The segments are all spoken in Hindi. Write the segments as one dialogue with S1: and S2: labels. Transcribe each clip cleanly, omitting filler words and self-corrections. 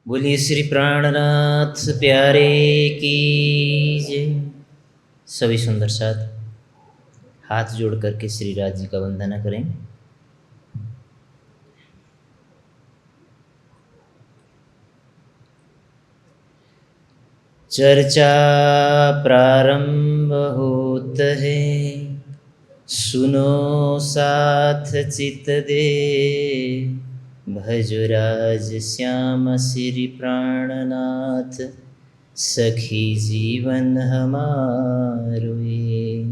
S1: बोलिए श्री प्राणनाथ प्यारे की जय। सभी सुंदर साथ हाथ जोड़ करके श्री राज जी का वंदना करें। चर्चा प्रारंभ होत है, सुनो साथ चित दे। भजुराज श्याम श्री प्राणनाथ, सखी जीवन हमारो ये।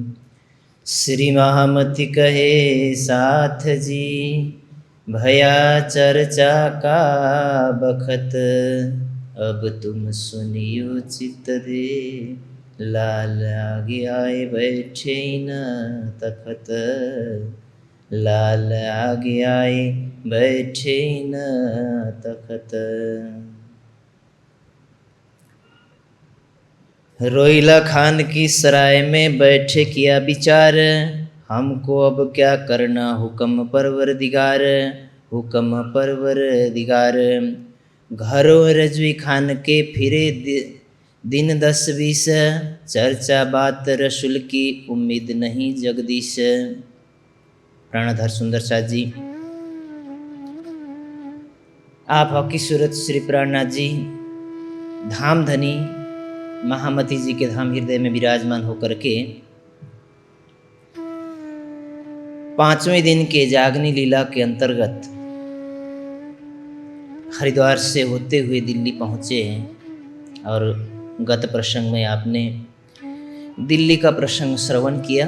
S1: श्री महामति कहे साथ जी, भया चर्चा का बखत। अब तुम सुनियो चित दे, लाल आगे आए बैठे न तखत। लाल आगे आए बैठे न तखत। रोइला खान की सराय में बैठे किया विचार, हमको अब क्या करना हुक्म परवरदिगार। हुक्म परवरदिगार। घरों रजवी खान के फिरे दिन 10-20, चर्चा बात रसूल की उम्मीद नहीं जगदीश। प्राणधर सुंदर साथ जी, आप हकी सूरत श्री प्राणनाथ जी धाम धनी महामती जी के धाम हृदय में विराजमान होकर के 5वें दिन के जागनी लीला के अंतर्गत हरिद्वार से होते हुए दिल्ली पहुँचे हैं। और गत प्रसंग में आपने दिल्ली का प्रसंग श्रवण किया।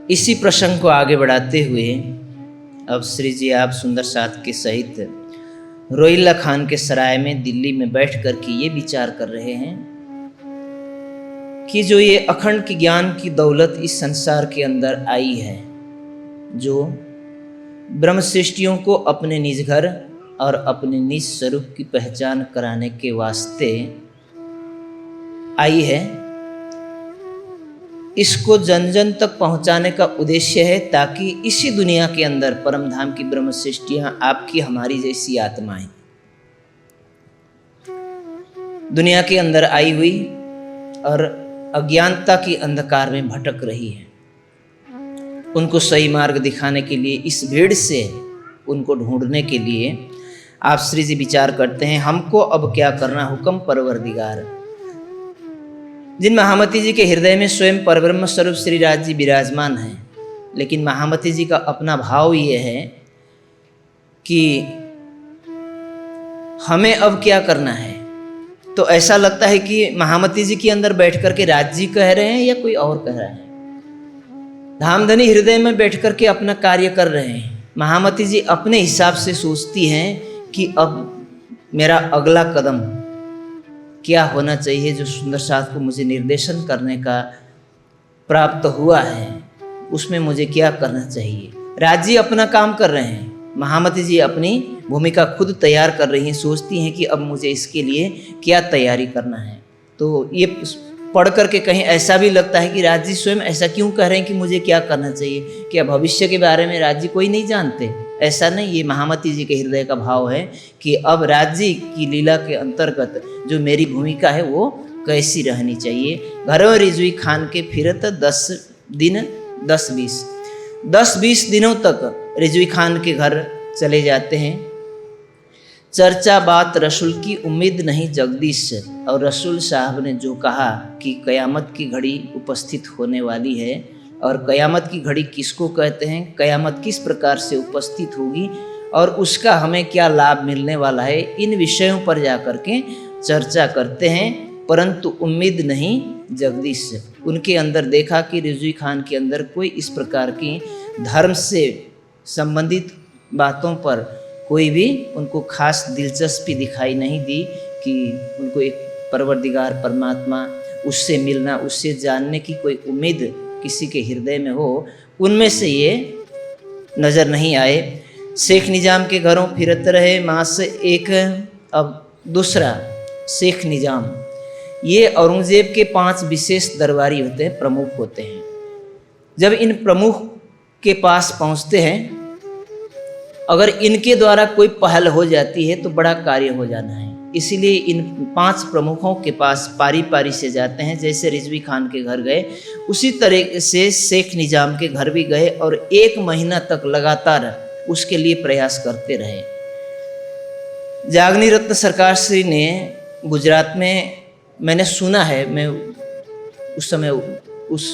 S1: इसी प्रसंग को आगे बढ़ाते हुए अब श्री जी आप सुंदर साथ के सहित रोइला खान के सराय में दिल्ली में बैठ कर के ये विचार कर रहे हैं कि जो ये अखंड की ज्ञान की दौलत इस संसार के अंदर आई है, जो ब्रह्म सृष्टियों को अपने निज घर और अपने निज स्वरूप की पहचान कराने के वास्ते आई है, इसको जन जन तक पहुंचाने का उद्देश्य है, ताकि इसी दुनिया के अंदर परम धाम की ब्रह्म सृष्टियां आपकी हमारी जैसी आत्माएं दुनिया के अंदर आई हुई और अज्ञानता की अंधकार में भटक रही है, उनको सही मार्ग दिखाने के लिए, इस भीड़ से उनको ढूंढने के लिए आप श्री जी विचार करते हैं, हमको अब क्या करना हुक्म परवरदिगार। जिन महामती जी के हृदय में स्वयं परब्रह्म स्वरूप श्री राज जी विराजमान हैं, लेकिन महामती जी का अपना भाव ये है कि हमें अब क्या करना है। तो ऐसा लगता है कि महामती जी के अंदर बैठ करके राज जी कह रहे हैं या कोई और कह रहा है। धामधनी हृदय में बैठ करके अपना कार्य कर रहे हैं। महामती जी अपने हिसाब से सोचती हैं कि अब मेरा अगला कदम क्या होना चाहिए, जो सुंदर साथ को मुझे निर्देशन करने का प्राप्त हुआ है, उसमें मुझे क्या करना चाहिए। राज जी अपना काम कर रहे हैं, महामती जी अपनी भूमिका खुद तैयार कर रही हैं, सोचती हैं कि अब मुझे इसके लिए क्या तैयारी करना है। तो ये पढ़ करके कहीं ऐसा भी लगता है कि राज जी स्वयं ऐसा क्यों कह रहे हैं कि मुझे क्या करना चाहिए। क्या भविष्य के बारे में राज जी कोई नहीं जानते? ऐसा नहीं, ये महामती जी के हृदय का भाव है कि अब राज जी की लीला के अंतर्गत जो मेरी भूमिका है वो कैसी रहनी चाहिए। घरों रिजवी खान के फिरत 10 दिन 10-20 दिनों तक रिजवी खान के घर चले जाते हैं। चर्चा बात रसूल की उम्मीद नहीं जगदीश। और रसूल साहब ने जो कहा कि कयामत की घड़ी उपस्थित होने वाली है, और कयामत की घड़ी किसको कहते हैं, कयामत किस प्रकार से उपस्थित होगी और उसका हमें क्या लाभ मिलने वाला है, इन विषयों पर जाकर के चर्चा करते हैं। परंतु उम्मीद नहीं जगदीश। उनके अंदर देखा कि रिजवी खान के अंदर कोई इस प्रकार की धर्म से संबंधित बातों पर कोई भी उनको खास दिलचस्पी दिखाई नहीं दी, कि उनको एक परवरदिगार परमात्मा, उससे मिलना, उससे जानने की कोई उम्मीद किसी के हृदय में हो, उनमें से ये नज़र नहीं आए। शेख निजाम के घरों फिरत रहे मास एक। अब दूसरा शेख निजाम, ये औरंगजेब के 5 विशेष दरबारी होते हैं, प्रमुख होते हैं। जब इन प्रमुख के पास पहुंचते हैं अगर इनके द्वारा कोई पहल हो जाती है तो बड़ा कार्य हो जाना है। इसीलिए इन 5 प्रमुखों के पास पारी पारी से जाते हैं। जैसे रिजवी खान के घर गए, उसी तरह से शेख निजाम के घर भी गए और 1 महीना तक लगातार उसके लिए प्रयास करते रहे। जागनी रत्न सरकार श्री ने गुजरात में, मैंने सुना है, मैं उस समय उस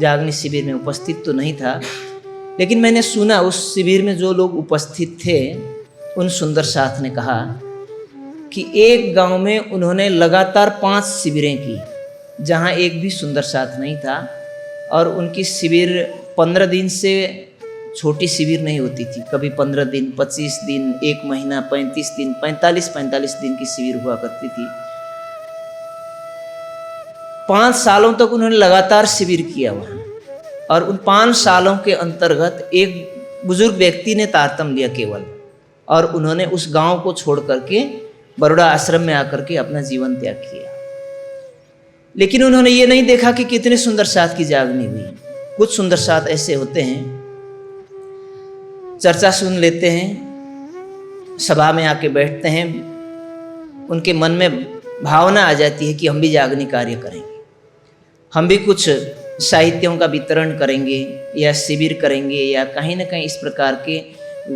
S1: जागनी शिविर में उपस्थित तो नहीं था, लेकिन मैंने सुना उस शिविर में जो लोग उपस्थित थे उन सुंदर साथ ने कहा कि एक गांव में उन्होंने लगातार 5 शिविरें की जहां एक भी सुंदर साथ नहीं था, और उनकी शिविर 15 दिन से छोटी शिविर नहीं होती थी। कभी 15 दिन, 25 दिन, 1 महीना, 35 दिन, 45 दिन की शिविर हुआ करती थी। 5 सालों तक उन्होंने लगातार शिविर किया वहाँ, और उन 5 सालों के अंतर्गत एक बुजुर्ग व्यक्ति ने तारतम लिया केवल, और उन्होंने उस गांव को छोड़ करके बड़ौदा आश्रम में आकर के अपना जीवन त्याग किया। लेकिन उन्होंने ये नहीं देखा कि कितने सुंदर साथ की जागनी हुई। कुछ सुंदर साथ ऐसे होते हैं, चर्चा सुन लेते हैं, सभा में आके बैठते हैं, उनके मन में भावना आ जाती है कि हम भी जागनी कार्य करेंगे, हम भी कुछ साहित्यों का वितरण करेंगे या शिविर करेंगे या कहीं ना कहीं इस प्रकार के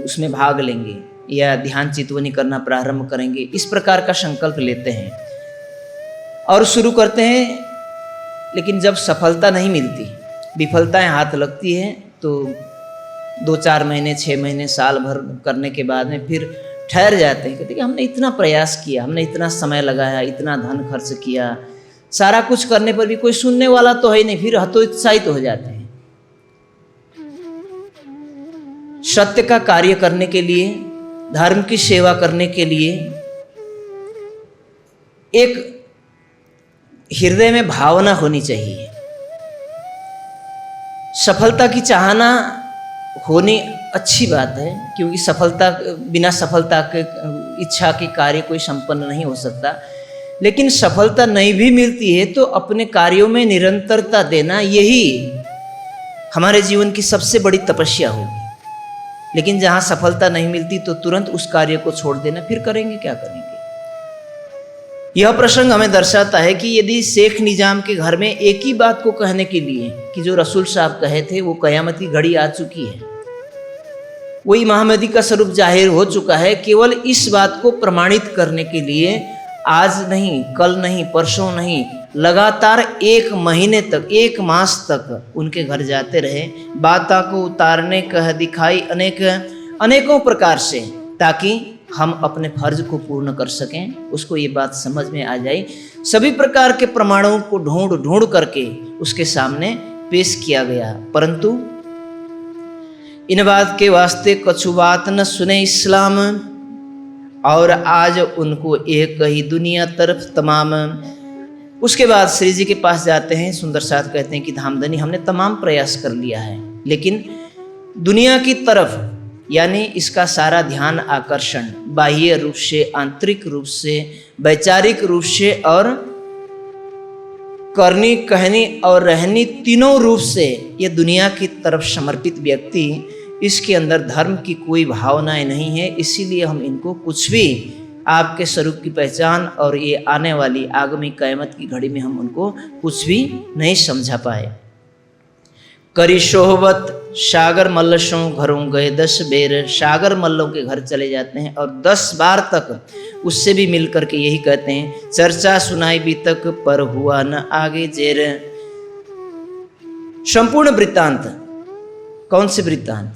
S1: उसमें भाग लेंगे या ध्यान चितवनी करना प्रारंभ करेंगे। इस प्रकार का संकल्प लेते हैं और शुरू करते हैं। लेकिन जब सफलता नहीं मिलती, विफलताएं हाथ लगती हैं, तो 2-4 महीने, 6 महीने, साल भर करने के बाद में फिर ठहर जाते हैं। कहते कि हमने इतना प्रयास किया, हमने इतना समय लगाया, इतना धन खर्च किया, सारा कुछ करने पर भी कोई सुनने वाला तो है नहीं, फिर हतोत्साहित हो जाते हैं। सत्य का कार्य करने के लिए, धर्म की सेवा करने के लिए एक हृदय में भावना होनी चाहिए। सफलता की चाहना होनी अच्छी बात है, क्योंकि सफलता, बिना सफलता के इच्छा के कार्य कोई संपन्न नहीं हो सकता। लेकिन सफलता नहीं भी मिलती है तो अपने कार्यों में निरंतरता देना, यही हमारे जीवन की सबसे बड़ी तपस्या होगी। लेकिन जहाँ सफलता नहीं मिलती तो तुरंत उस कार्य को छोड़ देना, फिर करेंगे क्या करेंगे। यह प्रसंग हमें दर्शाता है कि यदि शेख निजाम के घर में एक ही बात को कहने के लिए कि जो रसूल साहब कहे थे वो कयामत की घड़ी आ चुकी है, वो इमाम महदी का स्वरूप जाहिर हो चुका है, केवल इस बात को प्रमाणित करने के लिए आज नहीं, कल नहीं, परसों नहीं, लगातार 1 महीने तक, 1 मास तक उनके घर जाते रहे। बाता को उतारने कह दिखाई अनेकों प्रकार से, ताकि हम अपने फर्ज को पूर्ण कर सकें। उसको ये बात समझ में आ जाए। सभी प्रकार के प्रमाणों को ढूंढ करके उसके सामने पेश किया गया, परंतु इन बात के वास्ते कछु बात न सुने इस्लाम, और आज उनको एक ही दुनिया तरफ तमाम। उसके बाद श्री जी के पास जाते हैं। सुंदर साथ कहते हैं कि धामधनी, हमने तमाम प्रयास कर लिया है, लेकिन दुनिया की तरफ, यानी इसका सारा ध्यान आकर्षण बाह्य रूप से, आंतरिक रूप से, वैचारिक रूप से और करनी, कहनी और रहनी, तीनों रूप से ये दुनिया की तरफ समर्पित व्यक्ति, इसके अंदर धर्म की कोई भावनाएं नहीं है। इसीलिए हम इनको कुछ भी, आपके स्वरूप की पहचान और ये आने वाली आगामी कयामत की घड़ी में हम उनको कुछ भी नहीं समझा पाए। करी सोहबत सागर मल्लसों घरों गए 10 बेर। सागर मल्लों के घर चले जाते हैं और 10 बार तक उससे भी मिल करके यही कहते हैं, चर्चा सुनाई भी तक पर हुआ न आगे जेर। संपूर्ण वृत्तांत, कौन से वृत्तांत?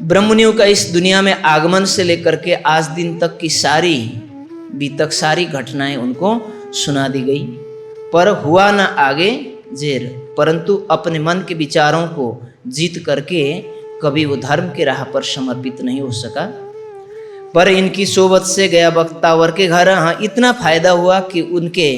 S1: ब्रह्ममुनियों का इस दुनिया में आगमन से लेकर के आज दिन तक की सारी बीतक, सारी घटनाएं उनको सुना दी गई, पर हुआ न आगे जेर। परंतु अपने मन के विचारों को जीत करके कभी वो धर्म के राह पर समर्पित नहीं हो सका। पर इनकी सोबत से गया बख्तावर के घर। हाँ, इतना फायदा हुआ कि उनके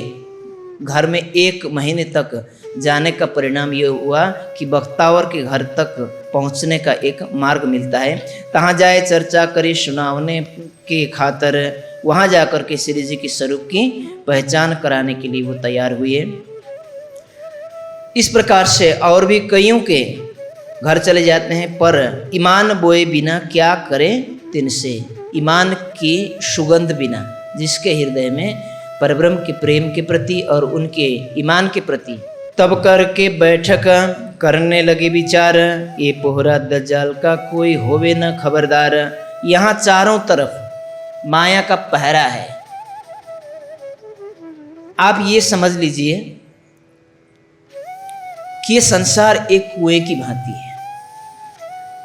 S1: घर में 1 महीने तक जाने का परिणाम ये हुआ कि बख्तावर के घर तक पहुंचने का एक मार्ग मिलता है। कहाँ जाए चर्चा करे सुनावने के खातर, वहाँ जाकर के श्री जी की स्वरूप की पहचान कराने के लिए वो तैयार हुए। इस प्रकार से और भी कईयों के घर चले जाते हैं, पर ईमान बोए बिना क्या करें तिनसे, ईमान की सुगंध बिना, जिसके हृदय में परब्रह्म के प्रेम के प्रति और उनके ईमान के प्रति। तब करके बैठक करने लगे विचार, ये पोहरा दज्जाल का कोई होवे न खबरदार। यहाँ चारों तरफ माया का पहरा है। आप ये समझ लीजिए कि ये संसार एक कुएं की भांति है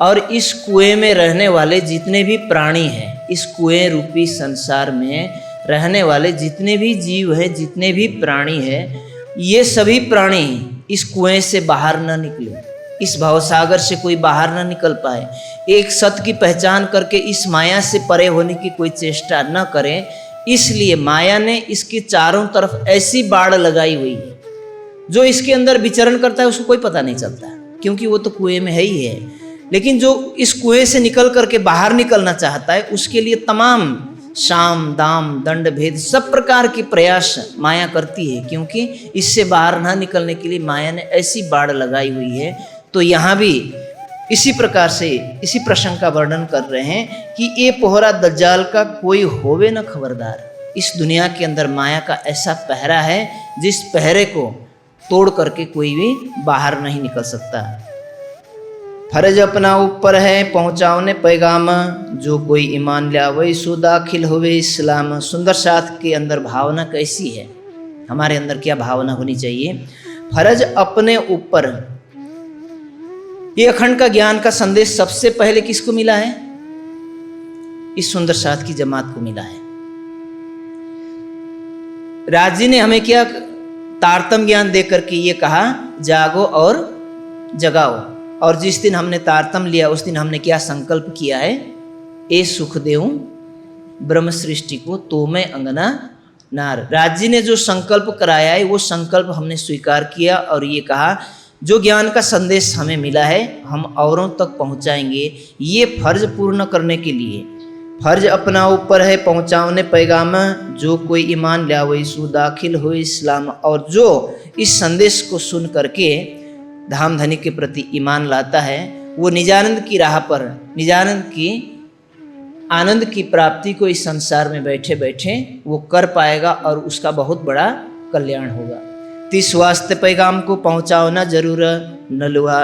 S1: और इस कुएं में रहने वाले जितने भी प्राणी हैं, इस कुएं रूपी संसार में रहने वाले जितने भी जीव हैं, जितने भी प्राणी हैं, ये सभी प्राणी इस कुएं से बाहर ना निकले, इस भवसागर से कोई बाहर ना निकल पाए, एक सत्य की पहचान करके इस माया से परे होने की कोई चेष्टा न करें। इसलिए माया ने इसके चारों तरफ ऐसी बाड़ लगाई हुई है, जो इसके अंदर विचरण करता है उसको कोई पता नहीं चलता, क्योंकि वो तो कुएं में है ही है। लेकिन जो इस कुएं से निकल करके बाहर निकलना चाहता है, उसके लिए तमाम साम दाम दंड भेद सब प्रकार के प्रयास माया करती है, क्योंकि इससे बाहर ना निकलने के लिए माया ने ऐसी बाड़ लगाई हुई है। तो यहाँ भी इसी प्रकार से इसी प्रसंग का वर्णन कर रहे हैं कि ये पोहरा दज्जाल का कोई होवे न खबरदार। इस दुनिया के अंदर माया का ऐसा पहरा है जिस पहरे को तोड़ करके कोई भी बाहर नहीं निकल सकता। फर्ज अपना ऊपर है पहुँचाओने पैगाम, जो कोई ईमान लावे सो दाखिल होवे इस्लाम। सुंदर साथ के अंदर भावना कैसी है, हमारे अंदर क्या भावना होनी चाहिए। फर्ज अपने ऊपर, ये अखंड का ज्ञान का संदेश सबसे पहले किसको मिला है? इस सुंदर साथ की जमात को मिला है। राज जी ने हमें क्या तारतम ज्ञान देकर के ये कहा, जागो और जगाओ। और जिस दिन हमने तारतम लिया उस दिन हमने क्या संकल्प किया है, ए सुख देऊं ब्रह्म सृष्टि को तो मैं अंगना नार। राज जी ने जो संकल्प कराया है वो संकल्प हमने स्वीकार किया और ये कहा जो ज्ञान का संदेश हमें मिला है हम औरों तक पहुंचाएंगे। ये फर्ज पूर्ण करने के लिए फर्ज अपना ऊपर है पहुंचाने पैगाम, जो कोई ईमान लावे सो दाखिल हो इस्लाम। और जो इस संदेश को सुन करके धाम धनी के प्रति ईमान लाता है वो निजानंद की राह पर, निजानंद की आनंद की प्राप्ति को इस संसार में बैठे बैठे वो कर पाएगा और उसका बहुत बड़ा कल्याण होगा। तिस वास्ते पैगाम को पहुँचाओ ना जरूर, नलुआ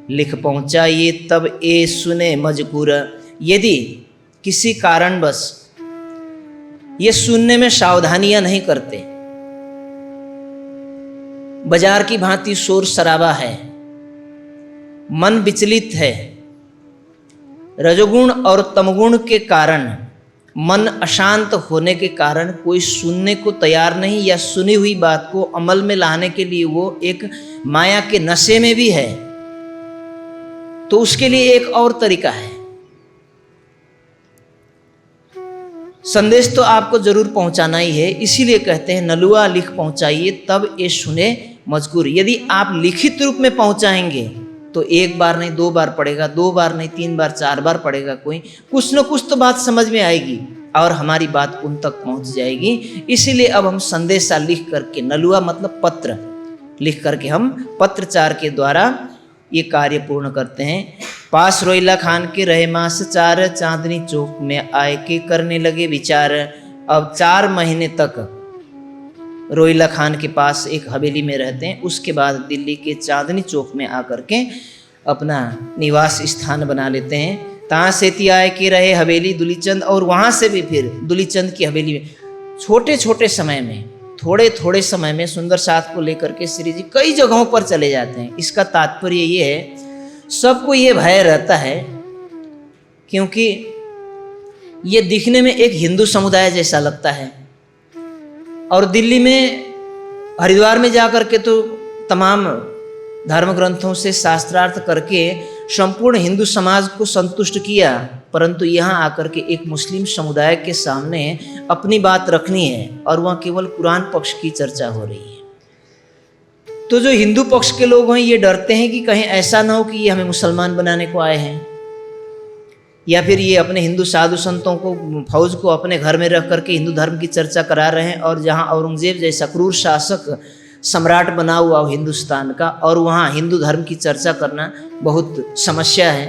S1: लिख पहुँचाइए तब ए सुने मजकूर। यदि किसी कारणवश ये सुनने में सावधानियां नहीं करते, बाजार की भांति शोर शराबा है, मन विचलित है, रजोगुण और तमगुण के कारण मन अशांत होने के कारण कोई सुनने को तैयार नहीं, या सुनी हुई बात को अमल में लाने के लिए वो एक माया के नशे में भी है, तो उसके लिए एक और तरीका है। संदेश तो आपको जरूर पहुंचाना ही है, इसीलिए कहते हैं नलुआ लिख पहुंचाइए तब ये सुने मजकूर। यदि आप लिखित रूप में पहुंचाएंगे तो एक बार नहीं दो बार पढ़ेगा, दो बार नहीं तीन बार चार बार पढ़ेगा, कोई कुछ न कुछ तो बात समझ में आएगी और हमारी बात उन तक पहुंच जाएगी। इसीलिए अब हम संदेशा लिख करके, नलुआ मतलब पत्र, लिख करके हम पत्रचार के द्वारा ये कार्य पूर्ण करते हैं। पास रोइला खान के रहे मास चार, चांदनी चौक में आए के करने लगे विचार। अब 4 महीने तक रोइला खान के पास एक हवेली में रहते हैं, उसके बाद दिल्ली के चांदनी चौक में आकर के अपना निवास स्थान बना लेते हैं। तहाँ सेती आए के रहे हवेली दुलीचंद, और वहाँ से भी फिर दुलीचंद की हवेली में छोटे छोटे समय में, थोड़े थोड़े समय में सुंदर साथ को लेकर के श्री जी कई जगहों पर चले जाते हैं। इसका तात्पर्य ये है, सबको ये भय रहता है क्योंकि ये दिखने में एक हिंदू समुदाय जैसा लगता है, और दिल्ली में हरिद्वार में जाकर के तो तमाम धर्म ग्रंथों से शास्त्रार्थ करके संपूर्ण हिंदू समाज को संतुष्ट किया, परंतु यहाँ आकर के एक मुस्लिम समुदाय के सामने अपनी बात रखनी है और वहाँ केवल कुरान पक्ष की चर्चा हो रही है। तो जो हिंदू पक्ष के लोग हैं ये डरते हैं कि कहीं ऐसा ना हो कि ये हमें मुसलमान बनाने को आए हैं, या फिर ये अपने हिंदू साधु संतों को, फौज को अपने घर में रख करके हिंदू धर्म की चर्चा करा रहे हैं, और जहाँ औरंगजेब जैसा क्रूर शासक सम्राट बना हुआ हिंदुस्तान का, और वहाँ हिंदू धर्म की चर्चा करना बहुत समस्या है।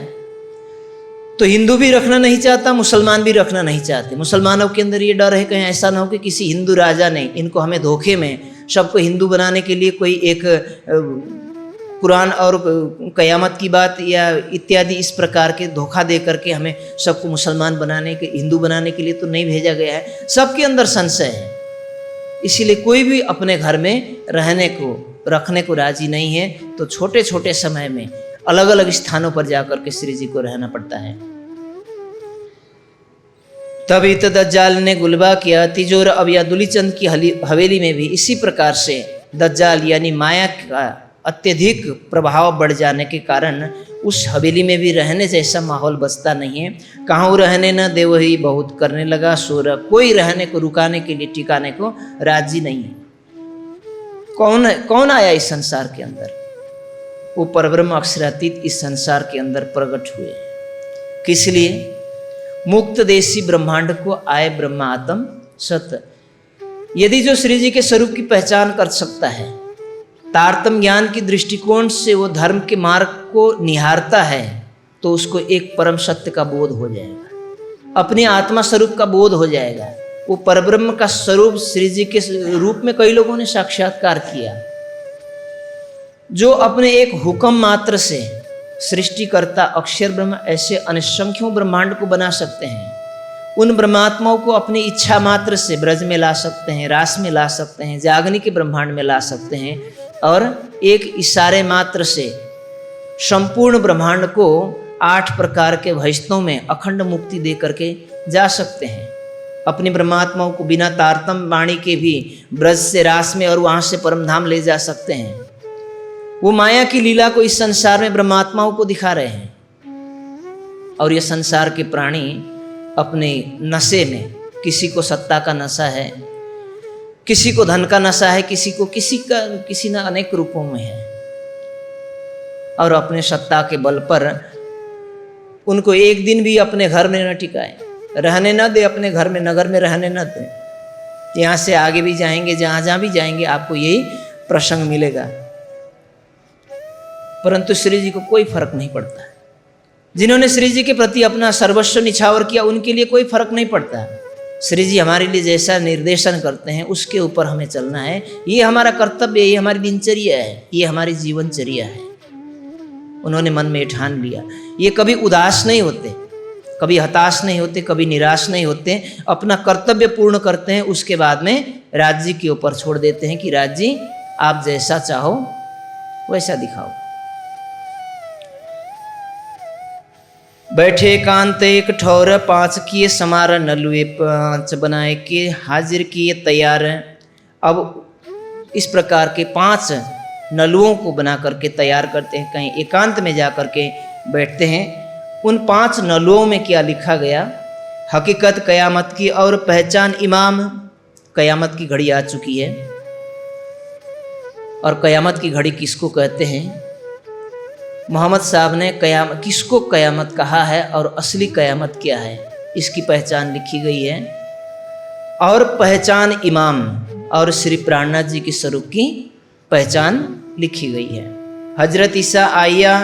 S1: तो हिंदू भी रखना नहीं चाहता, मुसलमान भी रखना नहीं चाहते। मुसलमानों के अंदर ये डर है कहीं ऐसा ना हो कि किसी हिंदू राजा ने इनको हमें धोखे में सबको हिंदू बनाने के लिए कोई एक कुरान और कयामत की बात या इत्यादि इस प्रकार के धोखा दे करके हमें सबको मुसलमान बनाने के, हिंदू बनाने के लिए तो नहीं भेजा गया है। सबके अंदर संशय है, इसीलिए कोई भी अपने घर में रखने को राजी नहीं है। तो छोटे छोटे समय में अलग अलग स्थानों पर जाकर के श्री जी को रहना पड़ता है। तभी तो दज्जाल ने गुलबा किया तिजोर। अब या दुलीचंद की हवेली में भी इसी प्रकार से दज्जाल यानी माया का अत्यधिक प्रभाव बढ़ जाने के कारण उस हवेली में भी रहने जैसा माहौल बचता नहीं है। कहाँ रहने न दे वही बहुत करने लगा शोर। कोई रहने को रुकाने के लिए टिकाने को राजी नहीं है। कौन आया इस संसार के अंदर? वो परब्रह्म अक्षरातीत इस संसार के अंदर प्रकट हुए। किस लिए? मुक्त देशी ब्रह्मांड को आए ब्रह्मात्म सत। यदि जो श्री जी के स्वरूप की पहचान कर सकता है, तारतम्य ज्ञान की दृष्टिकोण से वो धर्म के मार्ग को निहारता है, तो उसको एक परम सत्य का बोध हो जाएगा, अपने आत्मा स्वरूप का बोध हो जाएगा। वो परब्रह्म का स्वरूप श्री जी के रूप में कई लोगों ने साक्षात्कार किया। जो अपने एक हुक्म मात्र से सृष्टिकर्ता अक्षर ब्रह्म ऐसे अनसंख्यों ब्रह्मांड को बना सकते हैं, उन ब्रह्मात्माओं को अपनी इच्छा मात्र से ब्रज में ला सकते हैं, रास में ला सकते हैं, जागनी के ब्रह्मांड में ला सकते हैं, और एक इशारे मात्र से संपूर्ण ब्रह्मांड को 8 प्रकार के भयस्तों में अखंड मुक्ति दे करके जा सकते हैं। अपनी ब्रह्मात्माओं को बिना तारतम्य वाणी के भी ब्रज से रास में और वहाँ से परमधाम ले जा सकते हैं। वो माया की लीला को इस संसार में ब्रह्मात्माओं को दिखा रहे हैं। और ये संसार के प्राणी अपने नशे में, किसी को सत्ता का नशा है, किसी को धन का नशा है, किसी न अनेक रूपों में है, और अपने सत्ता के बल पर उनको एक दिन भी अपने घर में न टिकाए, रहने न दे, अपने घर में नगर में रहने न दे। यहाँ से आगे भी जाएंगे, जहाँ भी जाएंगे आपको यही प्रसंग मिलेगा। परंतु श्री जी को कोई फर्क नहीं पड़ता। जिन्होंने श्री जी के प्रति अपना सर्वस्व निछावर किया, उनके लिए कोई फर्क नहीं पड़ता। श्री जी हमारे लिए जैसा निर्देशन करते हैं उसके ऊपर हमें चलना है। ये हमारा कर्तव्य है, ये हमारी दिनचर्या है, ये हमारी जीवनचर्या है। उन्होंने मन में ठान लिया। ये कभी उदास नहीं होते, कभी हताश नहीं होते, कभी निराश नहीं होते। अपना कर्तव्य पूर्ण करते हैं, उसके बाद में राज जी के ऊपर छोड़ देते हैं कि राज जी आप जैसा चाहो वैसा दिखाओ। बैठे एकांत एक ठौर, 5 किए समार, नलुए 5 बनाए के हाजिर किए तैयार। अब इस प्रकार के 5 नलुओं को बना करके तैयार करते हैं, कहीं एकांत में जा करके बैठते हैं। उन 5 नलुओं में क्या लिखा गया? हकीकत कयामत की और पहचान इमाम। कयामत की घड़ी आ चुकी है, और कयामत की घड़ी किसको कहते हैं? मोहम्मद साहब ने किसको कयामत कहा है और असली कयामत क्या है, इसकी पहचान लिखी गई है। और पहचान इमाम और श्री प्राणनाथ जी के स्वरूप की पहचान लिखी गई है। हजरत ईसा आया,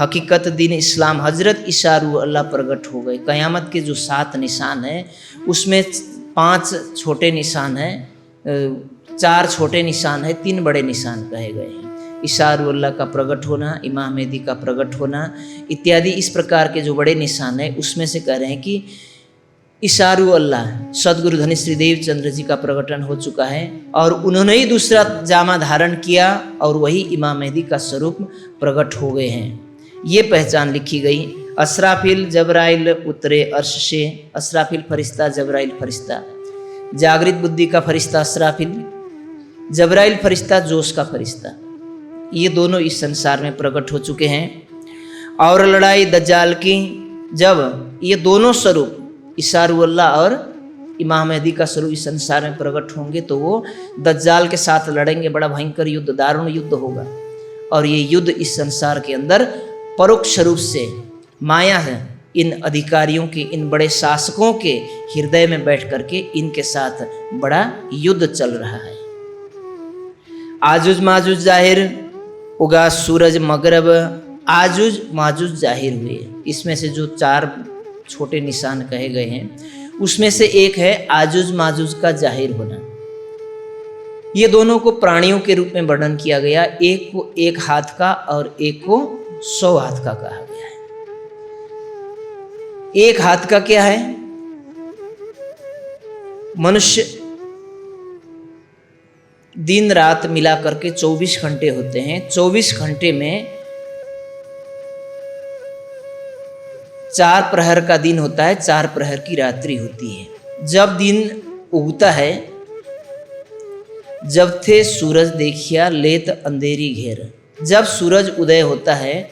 S1: हकीकत दीन इस्लाम। हजरत ईसा रूह अल्लाह प्रकट हो गए। कयामत के जो 7 निशान हैं उसमें 5 छोटे निशान हैं, 4 छोटे निशान हैं, 3 बड़े निशान कहे गए हैं। इशारुल्लाह का प्रकट होना, इमाम मेहदी का प्रकट होना इत्यादि इस प्रकार के जो बड़े निशान हैं उसमें से कह रहे हैं कि इशारुल्लाह सदगुरु धनी श्रीदेव चंद्र जी का प्रकटन हो चुका है, और उन्होंने ही दूसरा जामा धारण किया और वही इमाम मेहदी का स्वरूप प्रकट हो गए हैं। ये पहचान लिखी गई। असराफिल जबराइल उतरे अर्श से। असराफिल फरिश्ता, जबराइल फरिश्ता। जागृत बुद्धि का फरिश्ता असराफिल, जबराइल फरिश्ता जोश का फरिश्ता। ये दोनों इस संसार में प्रकट हो चुके हैं। और लड़ाई दज्जाल की, जब ये दोनों स्वरूप इशारुल्लाह और इमाम मेहदी का स्वरूप इस संसार में प्रकट होंगे तो वो दज्जाल के साथ लड़ेंगे। बड़ा भयंकर युद्ध, दारुण युद्ध होगा। और ये युद्ध इस संसार के अंदर परोक्ष रूप से माया है इन अधिकारियों के, इन बड़े शासकों के हृदय में बैठ करके इनके साथ बड़ा युद्ध चल रहा है। आजुज माजुज जाहिर, उगा सूरज मगरब, आजुज माजुज जाहिर हुए। इसमें से जो 4 छोटे निशान कहे गए हैं उसमें से एक है आजुज माजुज का जाहिर होना। ये दोनों को प्राणियों के रूप में वर्णन किया गया, एक को 1 हाथ का और एक को 100 हाथ का कहा गया है। 1 हाथ का क्या है? मनुष्य दिन रात मिला करके 24 घंटे होते हैं। 24 घंटे में 4 प्रहर का दिन होता है, 4 प्रहर की रात्रि होती है। जब दिन उगता है, जब थे सूरज देखिया लेत अंधेरी घेर, जब सूरज उदय होता है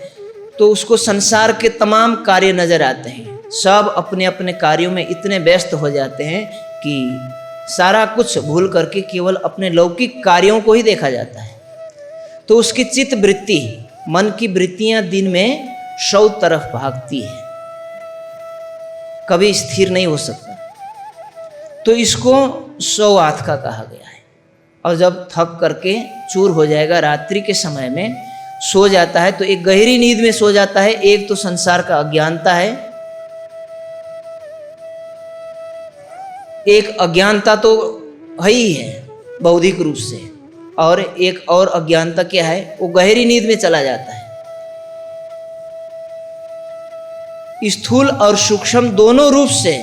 S1: तो उसको संसार के तमाम कार्य नजर आते हैं। सब अपने अपने कार्यों में इतने व्यस्त हो जाते हैं कि सारा कुछ भूल करके केवल अपने लौकिक कार्यों को ही देखा जाता है। तो उसकी चित्त वृत्ति, मन की वृत्तियां दिन में 100 तरफ भागती है, कभी स्थिर नहीं हो सकता। तो इसको 100 हाथ का कहा गया है। और जब थक करके चूर हो जाएगा, रात्रि के समय में सो जाता है तो एक गहरी नींद में सो जाता है। एक तो संसार का अज्ञानता है, एक अज्ञानता तो है ही है बौद्धिक रूप से, और एक और अज्ञानता क्या है? वो गहरी नींद में चला जाता है। स्थूल और सूक्ष्म दोनों रूप से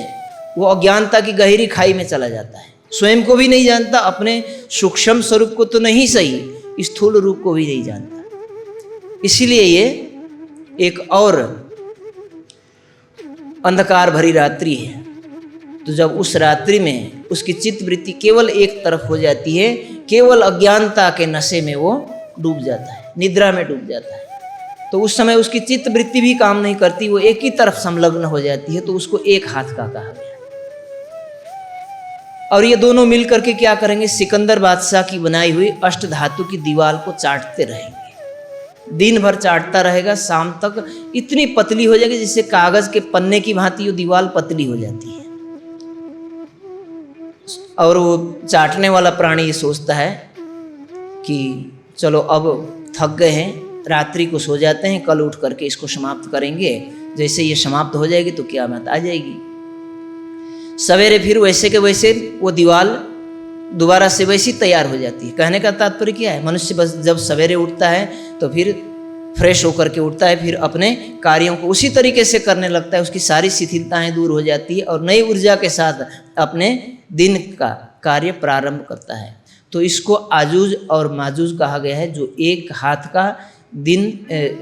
S1: वो अज्ञानता की गहरी खाई में चला जाता है। स्वयं को भी नहीं जानता, अपने सूक्ष्म स्वरूप को तो नहीं सही, स्थूल रूप को भी नहीं जानता। इसीलिए ये एक और अंधकार भरी रात्रि है। तो जब उस रात्रि में उसकी चित्त वृत्ति केवल एक तरफ हो जाती है, केवल अज्ञानता के नशे में वो डूब जाता है, निद्रा में डूब जाता है, तो उस समय उसकी चित्त वृत्ति भी काम नहीं करती, वो एक ही तरफ संलग्न हो जाती है। तो उसको 1 हाथ का कहा गया। और ये दोनों मिल करके क्या करेंगे? सिकंदर बादशाह की बनाई हुई अष्टधातु की दीवार को चाटते रहेंगे। दिन भर चाटता रहेगा, शाम तक इतनी पतली हो जाएगी जिससे कागज के पन्ने की भांति वो दीवार पतली हो जाती है। और वो चाटने वाला प्राणी ये सोचता है कि चलो अब थक गए हैं, रात्रि को सो जाते हैं, कल उठ करके इसको समाप्त करेंगे। जैसे ये समाप्त हो जाएगी तो क़यामत आ जाएगी। सवेरे फिर वैसे के वैसे वो दीवार दोबारा से वैसी तैयार हो जाती है। कहने का तात्पर्य क्या है? मनुष्य बस जब सवेरे उठता है तो फिर फ्रेश होकर के उठता है, फिर अपने कार्यों को उसी तरीके से करने लगता है, उसकी सारी शिथिलताएं दूर हो जाती है और नई ऊर्जा के साथ अपने दिन का कार्य प्रारंभ करता है। तो इसको आजूज और माजूज कहा गया है, जो 1 हाथ का दिन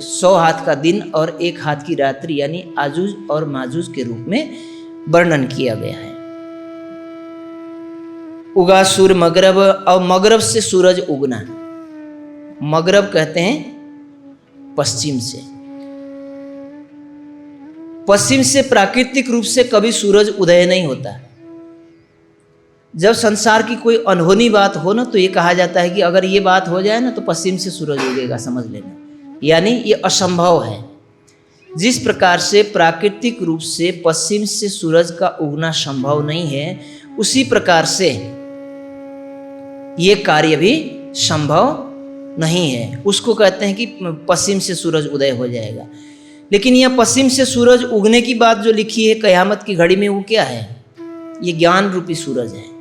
S1: 100 हाथ का दिन और 1 हाथ की रात्रि यानी आजूज और माजूज के रूप में वर्णन किया गया है। उगा सूर मगरब, और मगरब से सूरज उगना। मगरब कहते हैं पश्चिम से। पश्चिम से प्राकृतिक रूप से कभी सूरज उदय नहीं होता। जब संसार की कोई अनहोनी बात हो ना तो ये कहा जाता है कि अगर ये बात हो जाए ना तो पश्चिम से सूरज उगेगा, समझ लेना। यानी ये असंभव है। जिस प्रकार से प्राकृतिक रूप से पश्चिम से सूरज का उगना संभव नहीं है, उसी प्रकार से ये कार्य भी संभव नहीं है। उसको कहते हैं कि पश्चिम से सूरज उदय हो जाएगा। लेकिन यह पश्चिम से सूरज उगने की बात जो लिखी है कयामत की घड़ी में, वो क्या है? ये ज्ञान रूपी सूरज है।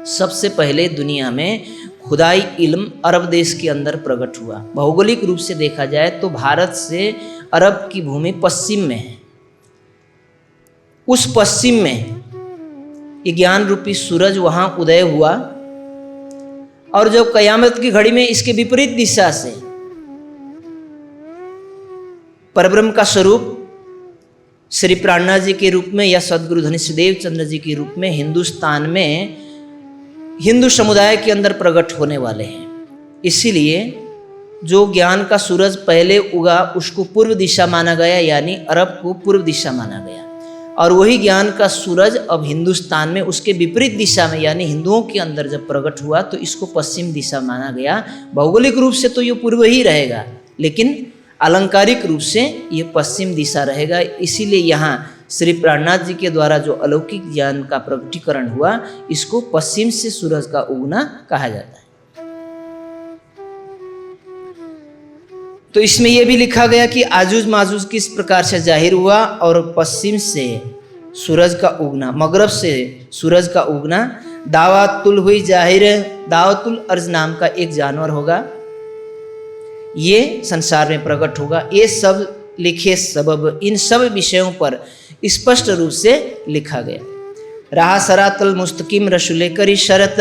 S1: सबसे पहले दुनिया में खुदाई इल्म अरब देश के अंदर प्रकट हुआ। भौगोलिक रूप से देखा जाए तो भारत से अरब की भूमि पश्चिम में है। उस पश्चिम में ये ज्ञान रूपी सूरज वहां उदय हुआ, और जब कयामत की घड़ी में इसके विपरीत दिशा से परब्रह्म का स्वरूप श्री प्राणनाथ जी के रूप में या सदगुरु धनिष्ठदेव चंद्र जी के रूप में हिंदुस्तान में हिंदू समुदाय के अंदर प्रकट होने वाले हैं, इसीलिए जो ज्ञान का सूरज पहले उगा उसको पूर्व दिशा माना गया, यानी अरब को पूर्व दिशा माना गया। और वही ज्ञान का सूरज अब हिंदुस्तान में उसके विपरीत दिशा में यानी हिंदुओं के अंदर जब प्रकट हुआ तो इसको पश्चिम दिशा माना गया। भौगोलिक रूप से तो ये पूर्व ही रहेगा, लेकिन अलंकारिक रूप से ये पश्चिम दिशा रहेगा। इसीलिए यहाँ श्री प्राणनाथ जी के द्वारा जो अलौकिक ज्ञान का प्रकटीकरण हुआ, इसको पश्चिम से सूरज का उगना कहा जाता है। तो इसमें यह भी लिखा गया कि आजूज माजूज किस प्रकार से जाहिर हुआ और पश्चिम से सूरज का उगना, मगरब से सूरज का उगना, दावातुल हुई जाहिर, दावातुल अर्ज नाम का एक जानवर होगा, ये संसार में प्रकट होगा। ये सब लिखे सबब, इन सब विषयों पर स्पष्ट रूप से लिखा गया। रहा सरातल मुस्तकीम रसूले करी शरत,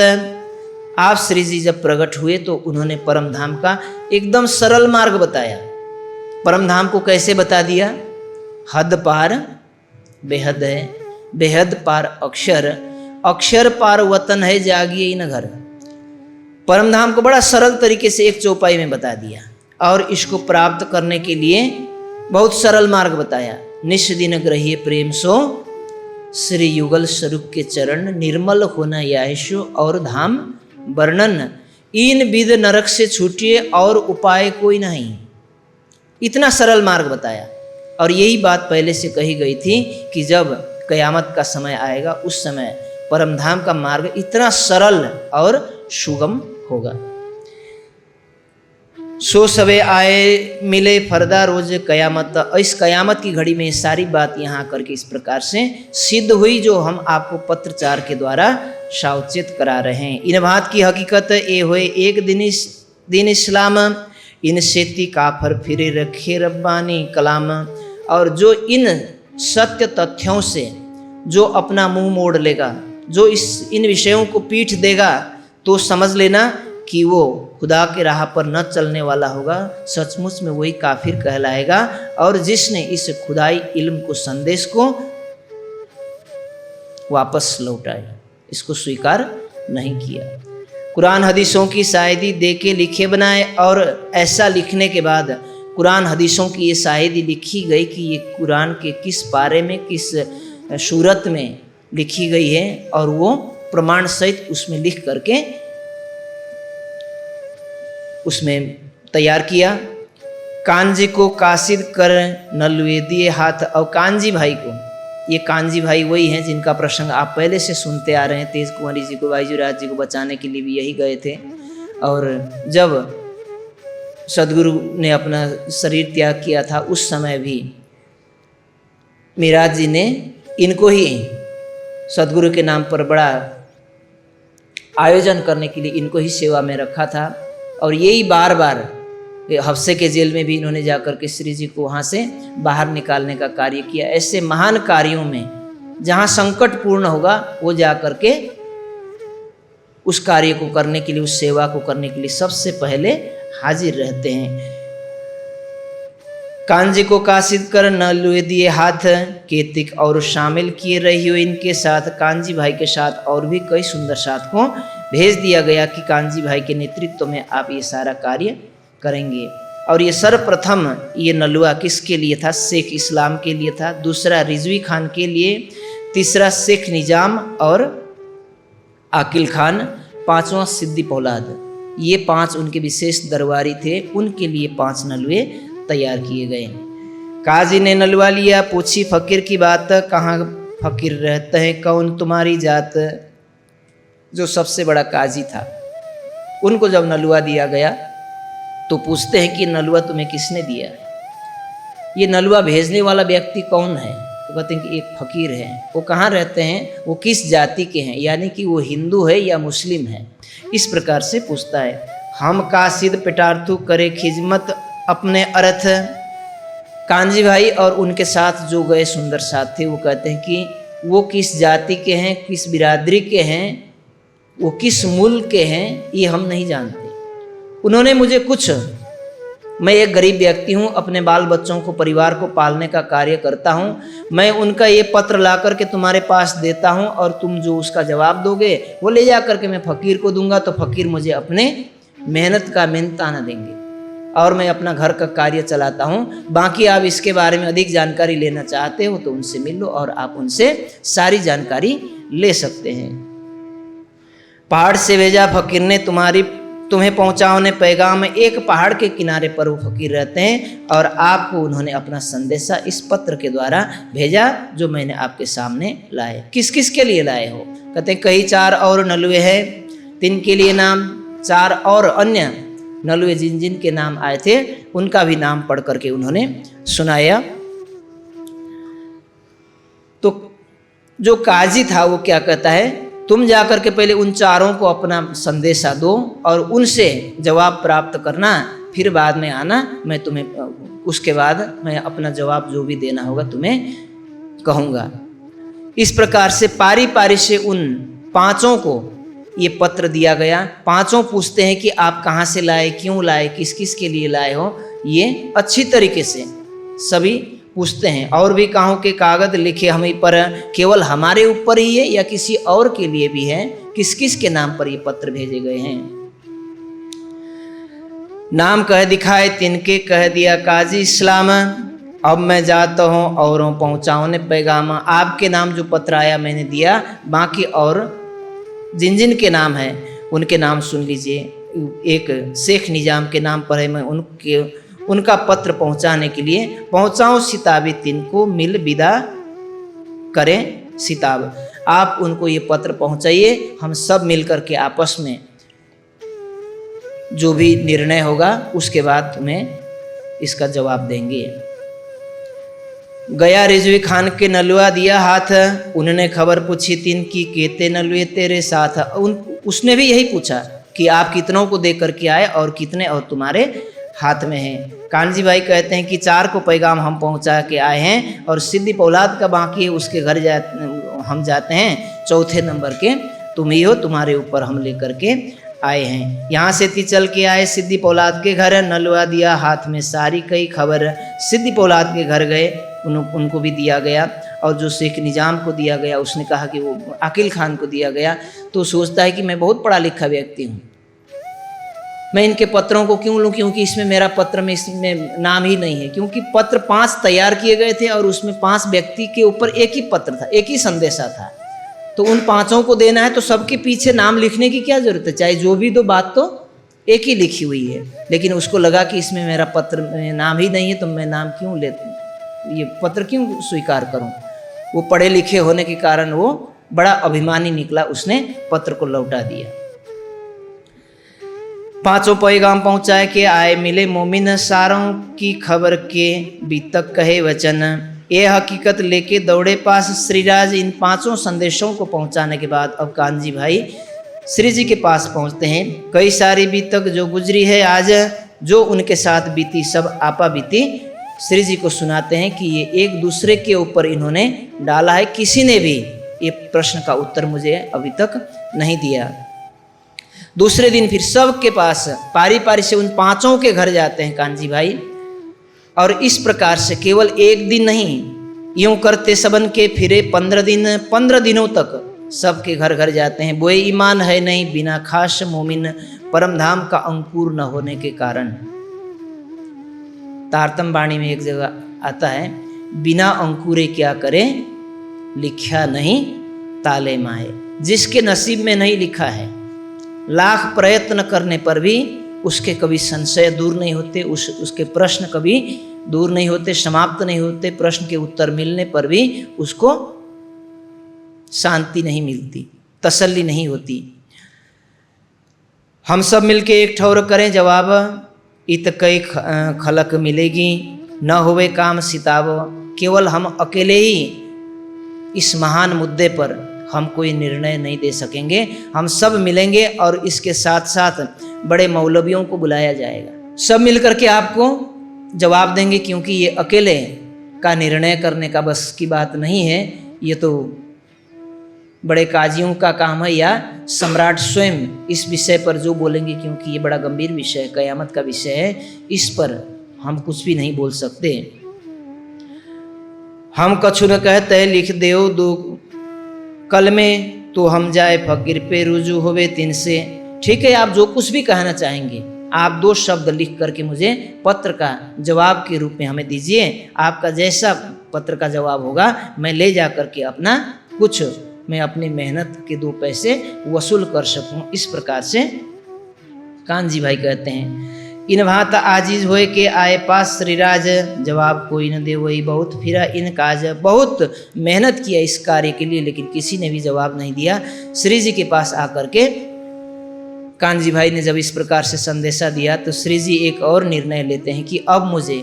S1: आप श्री जी जब प्रकट हुए तो उन्होंने परम धाम का एकदम सरल मार्ग बताया। परम धाम को कैसे बता दिया? हद पार बेहद है, बेहद पार अक्षर, अक्षर पार वतन है, जागिए न घर। परम धाम को बड़ा सरल तरीके से एक चौपाई में बता दिया और इसको प्राप्त करने के लिए बहुत सरल मार्ग बताया। निश दिन ग्रहिए प्रेम सो, श्री युगल स्वरूप के चरण, निर्मल होना याशो और धाम वर्णन, इन विद नरक से छूटिए और उपाय कोई नहीं। इतना सरल मार्ग बताया। और यही बात पहले से कही गई थी कि जब कयामत का समय आएगा उस समय परमधाम का मार्ग इतना सरल और सुगम होगा। सो सवे आए मिले फरदा रोज कयामत, इस कयामत की घड़ी में सारी बात यहाँ करके इस प्रकार से सिद्ध हुई जो हम आपको पत्रचार के द्वारा सावचेत करा रहे हैं। इन बात की हकीकत ये हुए एक दिन इस्लाम, इन सेती काफर फिरे रखे रब्बानी कलाम। और जो इन सत्य तथ्यों से जो अपना मुंह मोड़ लेगा, जो इन विषयों को पीठ देगा, तो समझ लेना कि वो खुदा के राह पर न चलने वाला होगा, सचमुच में वही काफिर कहलाएगा। और जिसने इस खुदाई इल्म को, संदेश को वापस लौटाया, इसको स्वीकार नहीं किया। कुरान हदीसों की शाहिदी दे के लिखे बनाए, और ऐसा लिखने के बाद कुरान हदीसों की ये शाहिदी लिखी गई कि ये कुरान के किस पारे में, किस सूरत में लिखी गई है, और वो प्रमाण सहित उसमें लिख करके उसमें तैयार किया। कांजी को कासिद कर नलवे दिए हाथ, और कांजी भाई को, ये कांजी भाई वही हैं जिनका प्रसंग आप पहले से सुनते आ रहे हैं। तेज कुंवरी जी को, बाईजूराज जी को बचाने के लिए भी यही गए थे। और जब सदगुरु ने अपना शरीर त्याग किया था उस समय भी मिराज जी ने इनको ही सदगुरु के नाम पर बड़ा आयोजन करने के लिए इनको ही सेवा में रखा था। और यही बार बार हफ्से के जेल में भी इन्होंने जाकर के श्री जी को वहाँ से बाहर निकालने का कार्य किया। ऐसे महान कार्यों में जहाँ संकट पूर्ण होगा वो जाकर के उस कार्य को करने के लिए, उस सेवा को करने के लिए सबसे पहले हाजिर रहते हैं। कांजी को कासिद कर न लुए दिए हाथ, केतिक और शामिल किए रही हो इनके साथ। कांजी भाई के साथ और भी कई सुंदर साथ को भेज दिया गया कि कांजी भाई के नेतृत्व में आप ये सारा कार्य करेंगे। और ये सर्वप्रथम ये नलुआ किसके लिए था? शेख इस्लाम के लिए था, दूसरा रिजवी खान के लिए, तीसरा शेख निजाम और आकिल खान, पांचवा सिद्दी पौलाद। ये 5 उनके विशेष दरबारी थे, उनके लिए 5 नलुए तैयार किए गए। काजी ने नलवा लिया, पूछी फकीर की बात, कहाँ फकीर रहते हैं, कौन तुम्हारी जात। जो सबसे बड़ा काजी था उनको जब नलुआ दिया गया तो पूछते हैं कि नलुआ तुम्हें किसने दिया? ये नलुआ भेजने वाला व्यक्ति कौन है? तो कहते हैं कि एक फकीर है। वो कहाँ रहते हैं, वो किस जाति के हैं, यानी कि वो हिंदू है या मुस्लिम है, इस प्रकार से पूछता है। हम कासिद पिटार्थू करे खिजमत अपने अर्थ। कांजी भाई और उनके साथ जो गए सुंदर साथ थे वो कहते हैं कि वो किस जाति के हैं, किस बिरादरी के हैं, वो किस मुल्क के हैं, ये हम नहीं जानते। उन्होंने मुझे कुछ, मैं एक गरीब व्यक्ति हूँ, अपने बाल बच्चों को, परिवार को पालने का कार्य करता हूँ, मैं उनका ये पत्र ला करके तुम्हारे पास देता हूँ और तुम जो उसका जवाब दोगे वो ले जा करके मैं फ़कीर को दूंगा, तो फ़कीर मुझे अपने मेहनत का मेहनताना देंगे और मैं अपना घर का कार्य चलाता हूँ। बाकी आप इसके बारे में अधिक जानकारी लेना चाहते हो तो उनसे मिल लो और आप उनसे सारी जानकारी ले सकते हैं। पहाड़ से भेजा फकीर ने तुम्हें पहुँचाओ पैगाम। एक पहाड़ के किनारे पर वो फकीर रहते हैं और आपको उन्होंने अपना संदेशा इस पत्र के द्वारा भेजा जो मैंने आपके सामने लाए। किस किस के लिए लाए हो? कहते हैं कई 4 और नलुए हैं, 3 के लिए नाम, 4 और अन्य नलुए जिन जिन के नाम आए थे उनका भी नाम पढ़ करके उन्होंने सुनाया। तो जो काजी था वो क्या कहता है, तुम जाकर के पहले उन चारों को अपना संदेशा दो और उनसे जवाब प्राप्त करना, फिर बाद में आना, मैं तुम्हें उसके बाद मैं अपना जवाब जो भी देना होगा तुम्हें कहूँगा। इस प्रकार से पारी पारी से उन पांचों को ये पत्र दिया गया। पांचों पूछते हैं कि आप कहाँ से लाए, क्यों लाए, किस किस के लिए लाए हो, ये अच्छी तरीके से सभी पूछते हैं। और भी कहाँ के कागज लिखे हमें पर केवल हमारे ऊपर ही है या किसी और के लिए भी है, किस किस के नाम पर ये पत्र भेजे गए हैं। नाम कह दिखाए तिनके कह दिया काजी इस्लाम, अब मैं जाता हूँ औरों पहुँचाऊँ ने पैगाम। आपके नाम जो पत्र आया मैंने दिया, बाकी और जिन जिन के नाम हैं उनके नाम सुन लीजिए। एक शेख निजाम के नाम पर है, मैं उनका पत्र पहुंचाने के लिए पहुंचाऊं सिताबी तिनको मिल विदा करें सिताब। आप उनको ये पत्र पहुंचाइए, हम सब मिलकर के आपस में जो भी निर्णय होगा उसके बाद तुम्हें इसका जवाब देंगे। गया रिजवी खान के नलुआ दिया हाथ, उन्होंने खबर पूछी तिन की केते नलुए तेरे साथ। उसने भी यही पूछा कि आप कितनों को दे करके आए और कितने और तुम्हारे हाथ में हैं। कानजी भाई कहते हैं कि 4 को पैगाम हम पहुंचा के आए हैं और सिद्दी पौलाद का बाकी है, उसके घर हम जाते हैं। चौथे नंबर के तुम ही हो, तुम्हारे ऊपर हम लेकर के आए हैं। यहाँ से ती चल के आए सिद्दी पौलाद के घर, नलवा दिया हाथ में सारी कई खबर। सिद्दी पौलाद के घर गए, उनको भी दिया गया। और जो शेख निजाम को दिया गया उसने कहा कि वो अकील खान को दिया गया। तो सोचता है कि मैं बहुत पढ़ा लिखा व्यक्ति हूँ, मैं इनके पत्रों को क्यों लूँ, क्योंकि इसमें मेरा पत्र में इसमें नाम ही नहीं है। क्योंकि पत्र 5 तैयार किए गए थे और उसमें 5 व्यक्ति के ऊपर एक ही पत्र था, एक ही संदेशा था। तो उन 5 को देना है तो सबके पीछे नाम लिखने की क्या जरूरत है, चाहे जो भी दो, बात तो एक ही लिखी हुई है। लेकिन उसको लगा कि इसमें मेरा पत्र में नाम ही नहीं है, तो मैं नाम क्यों ये पत्र क्यों स्वीकार करूं। वो पढ़े लिखे होने के कारण वो बड़ा अभिमानी निकला, उसने पत्र को लौटा दिया। 5 पैगाम पहुंचाए के आए मिले मोमिन, सारों की खबर के बीतक कहे वचन। ये हकीकत लेके दौड़े पास श्रीराज। इन 5 संदेशों को पहुंचाने के बाद अब कानजी भाई श्री जी के पास पहुंचते हैं। कई सारी बीतक जो गुजरी है आज, जो उनके साथ बीती सब आपा बीती श्री जी को सुनाते हैं कि ये एक दूसरे के ऊपर इन्होंने डाला है। किसी ने भी ये प्रश्न का उत्तर मुझे अभी तक नहीं दिया। दूसरे दिन फिर सब के पास पारी पारी से उन 5 के घर जाते हैं कानजी भाई। और इस प्रकार से केवल एक दिन नहीं, यूं करते सबन के फिरे 15 दिन। 15 दिनों तक सबके घर घर जाते हैं। बोए ईमान है नहीं बिना खास मोमिन, परम धाम का अंकुर न होने के कारण। तारतम बाणी में एक जगह आता है, बिना अंकुरे क्या करें लिखा नहीं ताले माए। जिसके नसीब में नहीं लिखा है, लाख प्रयत्न करने पर भी उसके कभी संशय दूर नहीं होते, उसके प्रश्न कभी दूर नहीं होते, समाप्त नहीं होते। प्रश्न के उत्तर मिलने पर भी उसको शांति नहीं मिलती, तसल्ली नहीं होती। हम सब मिलके एक ठौर करें जवाब, इत कई खलक मिलेगी न होवे काम सिताब। केवल हम अकेले ही इस महान मुद्दे पर हम कोई निर्णय नहीं दे सकेंगे, हम सब मिलेंगे और इसके साथ साथ बड़े मौलवियों को बुलाया जाएगा। सब मिलकर के आपको जवाब देंगे, क्योंकि ये अकेले का निर्णय करने का बस की बात नहीं है। ये तो बड़े काजियों का काम है या सम्राट स्वयं इस विषय पर जो बोलेंगे, क्योंकि ये बड़ा गंभीर विषय है, कयामत का विषय है। इस पर हम कुछ भी नहीं बोल सकते। हम कछु न कहते लिख देओ दो कल में, तो हम जाए फकीर पे रुजू होवे 3 से। ठीक है, आप जो कुछ भी कहना चाहेंगे आप 2 शब्द लिख करके मुझे पत्र का जवाब के रूप में हमें दीजिए। आपका जैसा पत्र का जवाब होगा मैं ले जा करके अपना कुछ, मैं अपनी मेहनत के 2 पैसे वसूल कर सकूं। इस प्रकार से कानजी भाई कहते हैं, इन भात आजीज होए के आए पास श्रीराज, जवाब कोई न दे वही बहुत फिरा इन काज। बहुत मेहनत किया इस कार्य के लिए, लेकिन किसी ने भी जवाब नहीं दिया। श्री जी के पास आकर के कान्जी भाई ने जब इस प्रकार से संदेशा दिया तो श्री जी एक और निर्णय लेते हैं कि अब मुझे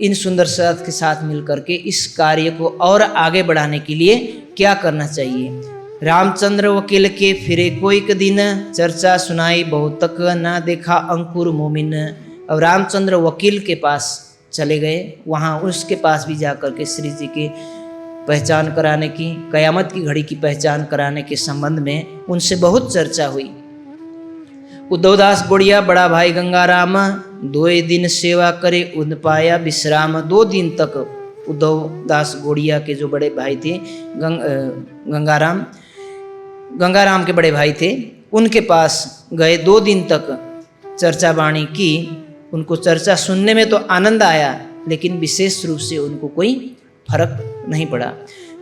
S1: इन सुंदर साथ के साथ मिलकर के इस कार्य को और आगे बढ़ाने के लिए क्या करना चाहिए। रामचंद्र वकील के फिरे कोई एक दिन, चर्चा सुनाई बहुत तक ना देखा अंकुर मोमिन। अब रामचंद्र वकील के पास चले गए, वहाँ उसके पास भी जा कर के श्री जी की पहचान कराने की, कयामत की घड़ी की पहचान कराने के संबंध में उनसे बहुत चर्चा हुई। उद्धवदास गोड़िया बड़ा भाई गंगाराम, 2 दिन सेवा करे उन पाया विश्राम। 2 दिन तक उद्धवदास गोड़िया के जो बड़े भाई थे गंगाराम के बड़े भाई थे, उनके पास गए। 2 दिन तक चर्चा वाणी की। उनको चर्चा सुनने में तो आनंद आया, लेकिन विशेष रूप से उनको कोई फर्क नहीं पड़ा।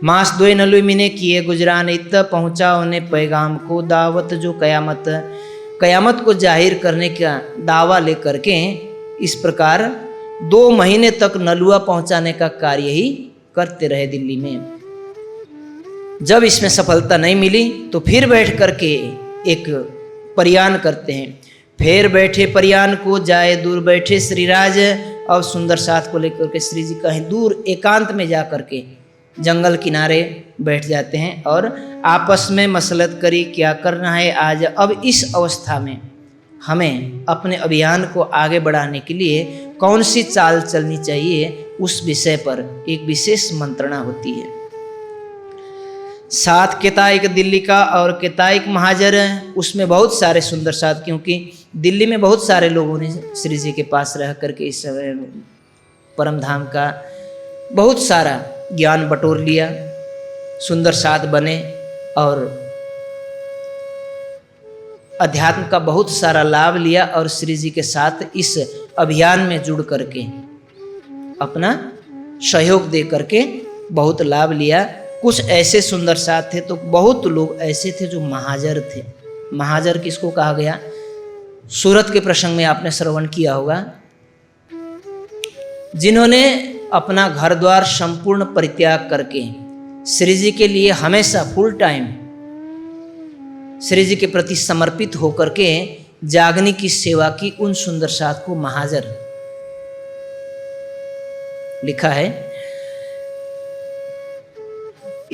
S1: मास 2 नलु मिने किए गुजरान, इत पहुँचा उन्हें पैगाम को दावत। जो कयामत को जाहिर करने का दावा लेकर के इस प्रकार 2 महीने तक नलुआ पहुंचाने का कार्य ही करते रहे दिल्ली में। जब इसमें सफलता नहीं मिली तो फिर बैठ करके एक परियान करते हैं। फिर बैठे परियान को जाए दूर बैठे श्रीराज। और सुंदर साथ को लेकर के श्री जी कहीं दूर एकांत में जा करके जंगल किनारे बैठ जाते हैं और आपस में मसलत करी क्या करना है आज। अब इस अवस्था में हमें अपने अभियान को आगे बढ़ाने के लिए कौन सी चाल चलनी चाहिए, उस विषय पर एक विशेष मंत्रणा होती है। साथ केताइक दिल्ली का और केताइक महाजर, उसमें बहुत सारे सुंदर साथ, क्योंकि दिल्ली में बहुत सारे लोगों ने श्री जी के पास रह करके इस परम धाम का बहुत सारा ज्ञान बटोर लिया, सुंदर साथ बने और अध्यात्म का बहुत सारा लाभ लिया और श्री जी के साथ इस अभियान में जुड़ करके अपना सहयोग दे करके बहुत लाभ लिया। कुछ ऐसे सुंदर साथ थे तो बहुत लोग ऐसे थे जो महाजर थे। महाजर किसको कहा गया? सूरत के प्रसंग में आपने श्रवण किया होगा, जिन्होंने अपना घर द्वार संपूर्ण परित्याग करके श्री जी के लिए हमेशा फुल टाइम श्री जी के प्रति समर्पित होकर के जागने की सेवा की, उन सुंदर साथ को महाजर लिखा है।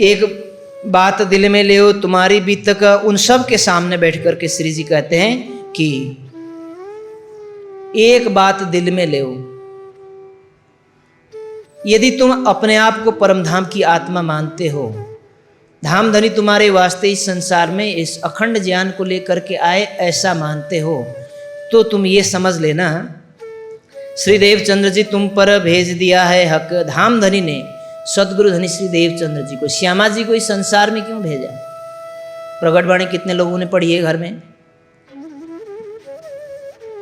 S1: एक बात दिल में ले तुम्हारी बीत का, उन सब के सामने बैठ करके श्री जी कहते हैं कि एक बात दिल में ले, यदि तुम अपने आप को परमधाम की आत्मा मानते हो, धाम धनी तुम्हारे वास्ते इस संसार में इस अखंड ज्ञान को लेकर के आए ऐसा मानते हो, तो तुम ये समझ लेना श्री देवचंद्र जी तुम पर भेज दिया है हक। धाम धनी ने सदगुरु धनी श्री देवचंद्र जी को, श्यामा जी को इस संसार में क्यों भेजा? प्रगटवाणी कितने लोगों ने पढ़ी है घर में?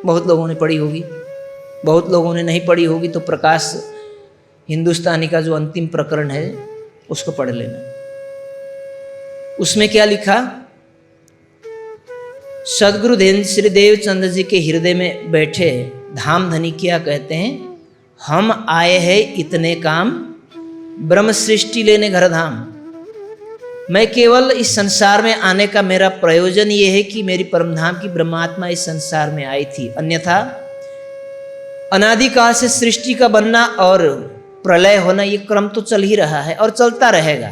S1: बहुत लोगों ने पढ़ी होगी, बहुत लोगों ने नहीं पढ़ी होगी तो प्रकाश हिंदुस्तानी का जो अंतिम प्रकरण है उसको पढ़ लेना। उसमें क्या लिखा? सदगुरु श्री देवचंद्र जी के हृदय में बैठे धाम धनी क्या कहते हैं? हम आए हैं इतने काम, ब्रह्म सृष्टि लेने घर धाम। मैं केवल इस संसार में आने का मेरा प्रयोजन ये है कि मेरी परमधाम की ब्रह्मात्मा इस संसार में आई थी, अन्यथा अनादिकाल से सृष्टि का बनना और प्रलय होना ये क्रम तो चल ही रहा है और चलता रहेगा।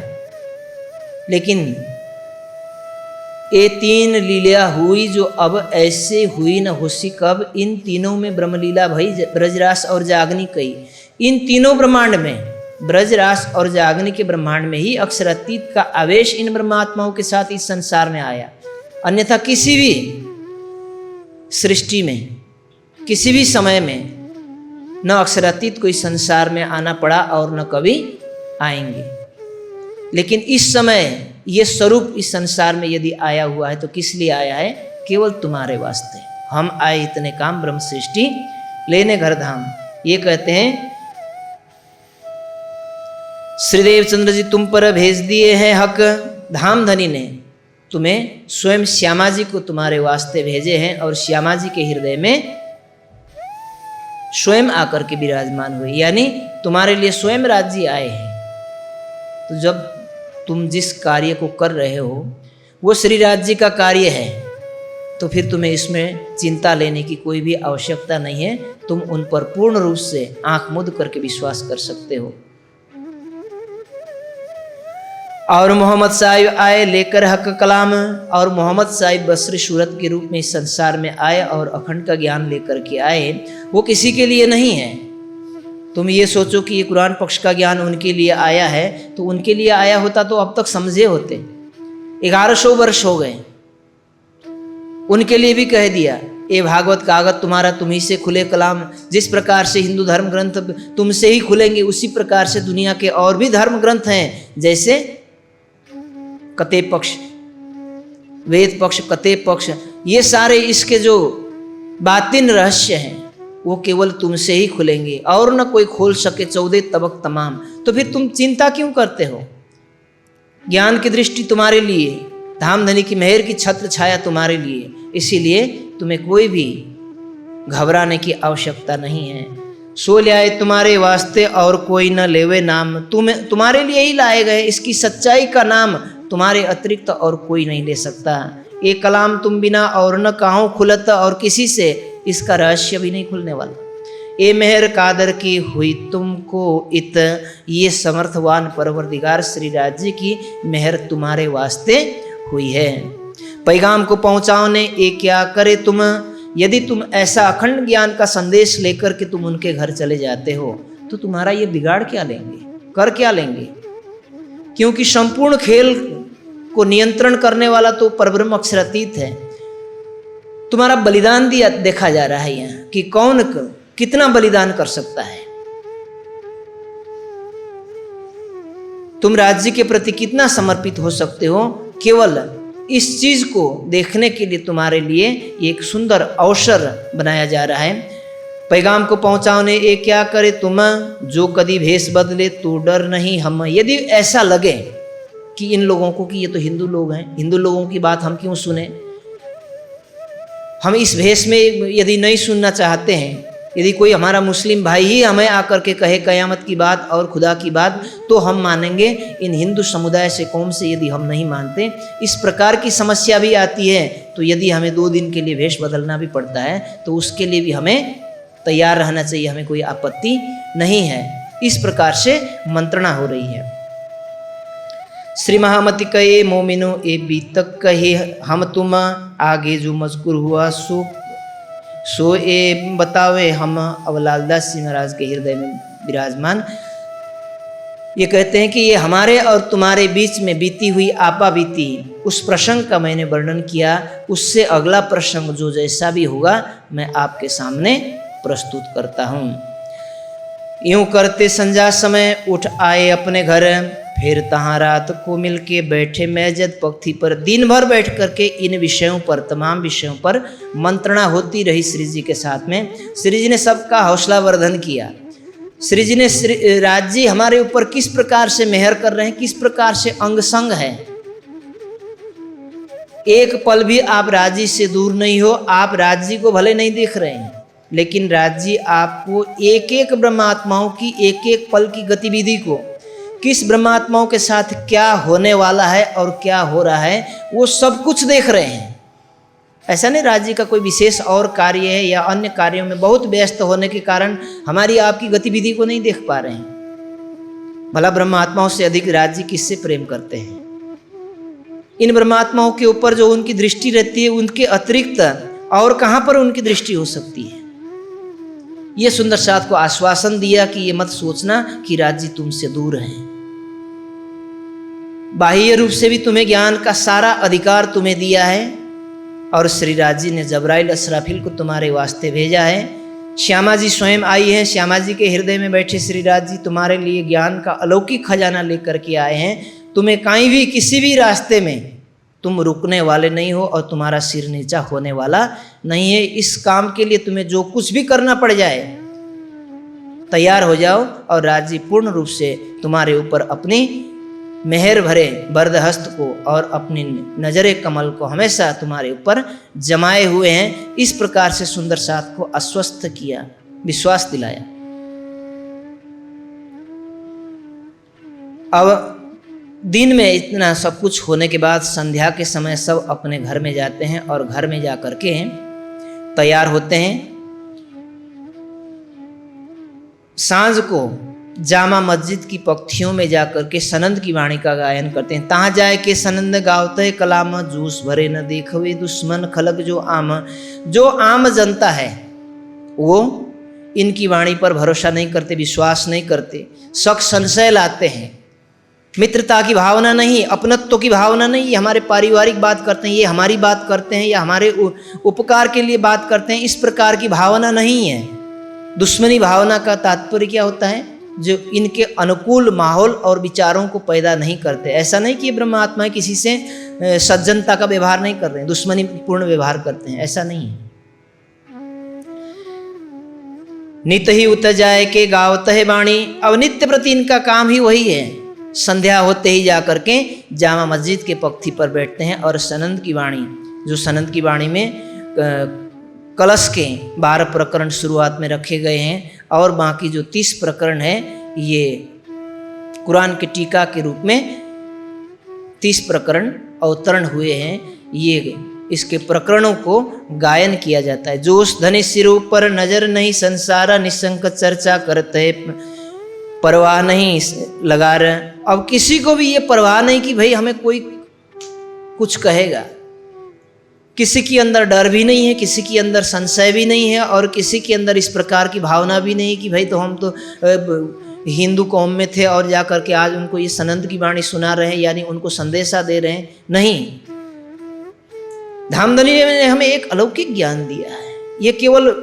S1: लेकिन ये 3 लीला हुई जो अब ऐसे हुई न होसी कब। इन तीनों में ब्रह्मलीला भई, ब्रजरास और जागनी कही। इन तीनों ब्रह्मांड में, ब्रजरास और जागनी के ब्रह्मांड में ही अक्षरातीत का आवेश इन ब्रह्मात्माओं के साथ इस संसार में आया। अन्यथा किसी भी सृष्टि में, किसी भी समय में न अक्षरातीत कोई संसार में आना पड़ा और न कभी आएंगे। लेकिन इस समय ये स्वरूप इस संसार में यदि आया हुआ है तो किस लिए आया है? केवल तुम्हारे वास्ते। हम आए इतने काम, ब्रह्म सृष्टि लेने घर धाम। ये कहते हैं श्री देवचंद्र जी तुम पर भेज दिए हैं हक। धाम धनी ने तुम्हें स्वयं श्यामा जी को तुम्हारे वास्ते भेजे हैं और श्यामा जी के हृदय में स्वयं आकर के विराजमान हुए, यानी तुम्हारे लिए स्वयं राज्य आए हैं। तो जब तुम जिस कार्य को कर रहे हो वो श्री राज्य का कार्य है, तो तो फिर तुम्हें इसमें चिंता लेने की कोई भी आवश्यकता नहीं है। तुम उन पर पूर्ण रूप से आंख मूंद करके विश्वास कर सकते हो। और मोहम्मद साहिब आए लेकर हक कलाम, और मोहम्मद साहिब बसरी सूरत के रूप में इस संसार में आए और अखंड का ज्ञान लेकर के आए। वो किसी के लिए नहीं है। तुम ये सोचो कि ये कुरान पक्ष का ज्ञान उनके लिए आया है, तो उनके लिए आया होता तो अब तक समझे होते। 1100 वर्ष हो गए, उनके लिए भी कह दिया, ये भागवत कागज तुम्हारा तुम्ही से खुले कलाम। जिस प्रकार से हिंदू धर्म ग्रंथ तुमसे ही खुलेंगे, उसी प्रकार से दुनिया के और भी धर्म ग्रंथ हैं, जैसे कते पक्ष, वेद पक्ष, कते पक्ष, ये सारे इसके जो बातिन रहस्य हैं वो केवल तुमसे ही खुलेंगे और न कोई खोल सके 14 तबक तमाम। तो फिर तुम चिंता क्यों करते हो? ज्ञान की दृष्टि तुम्हारे लिए, धामधनी की मेहर की छत्र छाया तुम्हारे लिए, इसीलिए तुम्हें कोई भी घबराने की आवश्यकता नहीं है। सो लाए तुम्हारे वास्ते और कोई न लेवे नाम, तुम्हारे लिए ही लाए गए, इसकी सच्चाई का नाम तुम्हारे अतिरिक्त और कोई नहीं ले सकता। ये कलाम तुम बिना और न काहू खुलत, और किसी से इसका रहस्य भी नहीं खुलने वाला। ए मेहर कादर की हुई तुमको इत, ये समर्थवान परवरदिगार श्री राज जी की मेहर तुम्हारे वास्ते हुई है। पैगाम को पहुँचाने ये क्या करे तुम, यदि तुम ऐसा अखंड ज्ञान का संदेश लेकर के तुम उनके घर चले जाते हो, तो तुम्हारा ये बिगाड़ क्या लेंगे, कर क्या लेंगे? क्योंकि संपूर्ण खेल को नियंत्रण करने वाला तो परब्रह्म अक्षरातीत है। तुम्हारा बलिदान दिया देखा जा रहा है यहाँ कि कौन कितना बलिदान कर सकता है। तुम राज्य के प्रति कितना समर्पित हो सकते हो। केवल इस चीज को देखने के लिए तुम्हारे लिए एक सुंदर अवसर बनाया जा रहा है। पैगाम को पहुंचाने ये क्या करे तुम, जो कभी भेष बदले तो डर नहीं हम। यदि ऐसा लगे कि इन लोगों को कि ये तो हिंदू लोग हैं, हिंदू लोगों की बात हम क्यों सुने, हम इस भेष में यदि नहीं सुनना चाहते हैं, यदि कोई हमारा मुस्लिम भाई ही हमें आकर के कहे कयामत की बात और खुदा की बात, तो हम मानेंगे। इन हिंदू समुदाय से, कौम से यदि हम नहीं मानते, इस प्रकार की समस्या भी आती है, तो यदि हमें 2 दिन के लिए भेष बदलना भी पड़ता है तो उसके लिए भी हमें तैयार रहना चाहिए, हमें कोई आपत्ति नहीं है। इस प्रकार से मंत्रणा हो रही है। श्री महामति कहे मोमिनो ए बीतक कहे हम तुम, आगे जो मजकूर हुआ सो ए बतावे हम। अब लालदास जी महाराज के हृदय में विराजमान ये कहते हैं कि ये हमारे और तुम्हारे बीच में बीती हुई आपा बीती उस प्रसंग का मैंने वर्णन किया। उससे अगला प्रसंग जो जैसा भी होगा मैं आपके सामने प्रस्तुत करता हूँ। यूं करते संध्या समय उठ आए अपने घर, फिर तहाँ रात को मिलके बैठे मेजद पक्थी पर। दिन भर बैठ करके इन विषयों पर, तमाम विषयों पर मंत्रणा होती रही श्री जी के साथ में। श्री जी ने सबका हौसला वर्धन किया। श्री जी ने राज जी हमारे ऊपर किस प्रकार से मेहर कर रहे हैं, किस प्रकार से अंग संग है। एक पल भी आप राज जी से दूर नहीं हो। आप राज जी को भले नहीं देख रहे हैं, लेकिन राज जी आपको एक एक ब्रह्मात्माओं की एक एक पल की गतिविधि को, किस ब्रह्मात्माओं के साथ क्या होने वाला है और क्या हो रहा है, वो सब कुछ देख रहे हैं। ऐसा नहीं राज जी का कोई विशेष और कार्य है या अन्य कार्यों में बहुत व्यस्त होने के कारण हमारी आपकी गतिविधि को नहीं देख पा रहे हैं। भला ब्रह्मात्माओं से अधिक राज जी किससे प्रेम करते हैं? इन ब्रह्मात्माओं के ऊपर जो उनकी दृष्टि रहती है, उनके अतिरिक्त और कहाँ पर उनकी दृष्टि हो सकती है। ये सुंदर साथ को आश्वासन दिया कि ये मत सोचना कि राज जी तुमसे दूर हैं। बाह्य रूप से भी तुम्हें ज्ञान का सारा अधिकार तुम्हें दिया है, और श्री राज जी ने जबराइल असराफिल को तुम्हारे वास्ते भेजा है। श्यामा जी स्वयं आई हैं। श्यामा जी के हृदय में बैठे श्री राज जी तुम्हारे लिए ज्ञान का अलौकिक खजाना लेकर के आए हैं। तुम्हें कहीं भी किसी भी रास्ते में तुम रुकने वाले नहीं हो और तुम्हारा सिर नीचा होने वाला नहीं है। इस काम के लिए तुम्हें जो कुछ भी करना पड़ जाए तैयार हो जाओ, और राज जी पूर्ण रूप से तुम्हारे ऊपर अपनी मेहर भरे बरदहस्त को और अपनी नजरे कमल को हमेशा तुम्हारे ऊपर जमाए हुए हैं। इस प्रकार से सुंदर साथ को आश्वस्त किया, विश्वास दिलाया। अब दिन में इतना सब कुछ होने के बाद संध्या के समय सब अपने घर में जाते हैं और घर में जा कर के तैयार होते हैं। सांझ को जामा मस्जिद की पंक्तियों में जाकर के सनंद की वाणी का गायन करते हैं। तहाँ जाए के सनंद गावते कलाम, जूस भरे न देखवे दुश्मन खलक जो आम जनता है वो इनकी वाणी पर भरोसा नहीं करते, विश्वास नहीं करते, शक संशय लाते हैं। मित्रता की भावना नहीं, अपनत्व की भावना नहीं, ये हमारे पारिवारिक बात करते हैं, ये हमारी बात करते हैं या हमारे उपकार के लिए बात करते हैं, इस प्रकार की भावना नहीं है। दुश्मनी भावना का तात्पर्य क्या होता है? जो इनके अनुकूल माहौल और विचारों को पैदा नहीं करते। ऐसा नहीं कि ये ब्रह्म आत्मा किसी से सज्जनता का व्यवहार नहीं कर रहे हैं, दुश्मनी पूर्ण व्यवहार करते हैं, ऐसा नहीं है। नित ही उत जाए के गावत है वाणी, अब नित्य प्रति इनका काम ही वही है। संध्या होते ही जा करके जामा मस्जिद के पंक्ति पर बैठते हैं और सनंद की वाणी, जो सनंद की वाणी में कलश के 12 प्रकरण शुरुआत में रखे गए हैं और बाकी जो 30 प्रकरण है ये कुरान के टीका के रूप में 30 प्रकरण अवतरण हुए हैं। ये इसके प्रकरणों को गायन किया जाता है। जो उस धनी सिरों पर नजर नहीं, संसारा निशंक चर्चा करते, परवाह नहीं लगा रहे। अब किसी को भी ये परवाह नहीं कि भाई हमें कोई कुछ कहेगा, किसी के अंदर डर भी नहीं है, किसी के अंदर संशय भी नहीं है और किसी के अंदर इस प्रकार की भावना भी नहीं कि भाई तो हम तो हिंदू कौम में थे और जा करके आज उनको ये सनंद की वाणी सुना रहे हैं, यानी उनको संदेशा दे रहे हैं। नहीं, धामधनी ने हमें एक अलौकिक ज्ञान दिया है। ये केवल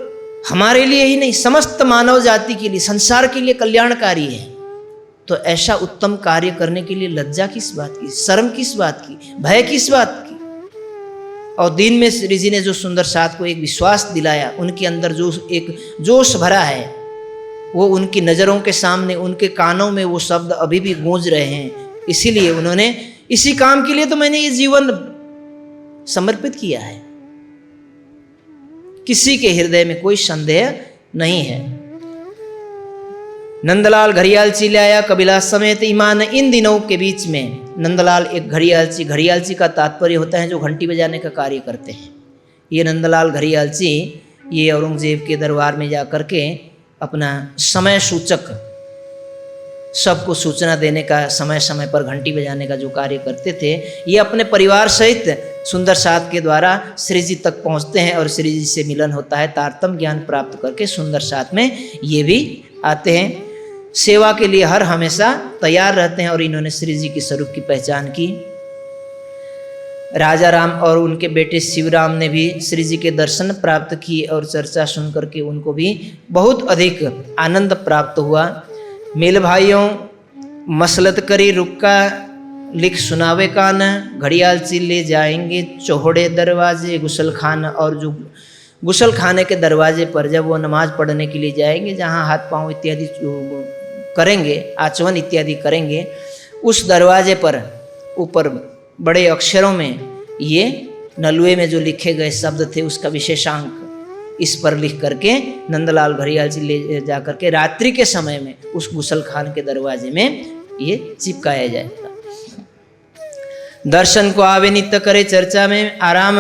S1: हमारे लिए ही नहीं, समस्त मानव जाति के लिए, संसार के लिए कल्याणकारी है। तो ऐसा उत्तम कार्य करने के लिए लज्जा किस बात की, शर्म किस बात की, भय किस बात की। और दिन में श्री जी ने जो सुंदर साथ को एक विश्वास दिलाया, उनके अंदर जो एक जोश भरा है वो उनकी नज़रों के सामने, उनके कानों में वो शब्द अभी भी गूंज रहे हैं। इसीलिए उन्होंने इसी काम के लिए तो मैंने ये जीवन समर्पित किया है। किसी के हृदय में कोई संदेह नहीं है। नंदलाल घड़ियालची लाया कबीला समेत ईमान। इन दिनों के बीच में नंदलाल एक घड़ियालची, घड़ियालची का तात्पर्य होता है जो घंटी बजाने का कार्य करते हैं। ये नंदलाल घड़ियालची ये औरंगजेब के दरबार में जा कर के अपना समय सूचक, सबको सूचना देने का, समय समय पर घंटी बजाने का जो कार्य करते थे, ये अपने परिवार सहित सुंदर साथ के द्वारा श्री जी तक पहुंचते हैं और श्री जी से मिलन होता है। तारतम ज्ञान प्राप्त करके सुंदर साथ में ये भी आते हैं। सेवा के लिए हर हमेशा तैयार रहते हैं और इन्होंने श्री जी के स्वरूप की पहचान की। राजा राम और उनके बेटे शिवराम ने भी श्री जी के दर्शन प्राप्त किए और चर्चा सुन करके उनको भी बहुत अधिक आनंद प्राप्त हुआ। मेल भाइयों मसलत करी रुक्का लिख सुनावे कान, घड़ियालची ले जाएंगे चौड़े दरवाजे गुसल खान। और जो गुसल खाने के दरवाजे पर जब वो नमाज पढ़ने के लिए जाएंगे, जहाँ हाथ पांव इत्यादि करेंगे, आचमन इत्यादि करेंगे, उस दरवाजे पर ऊपर बड़े अक्षरों में ये नलुए में जो लिखे गए शब्द थे उसका विशेषांक इस पर लिख करके नंदलाल घड़ियालची ले जा करके रात्रि के समय में उस गुसल खान के दरवाजे में ये चिपकाया जाएगा। दर्शन को आवे नित्य करे चर्चा में आराम।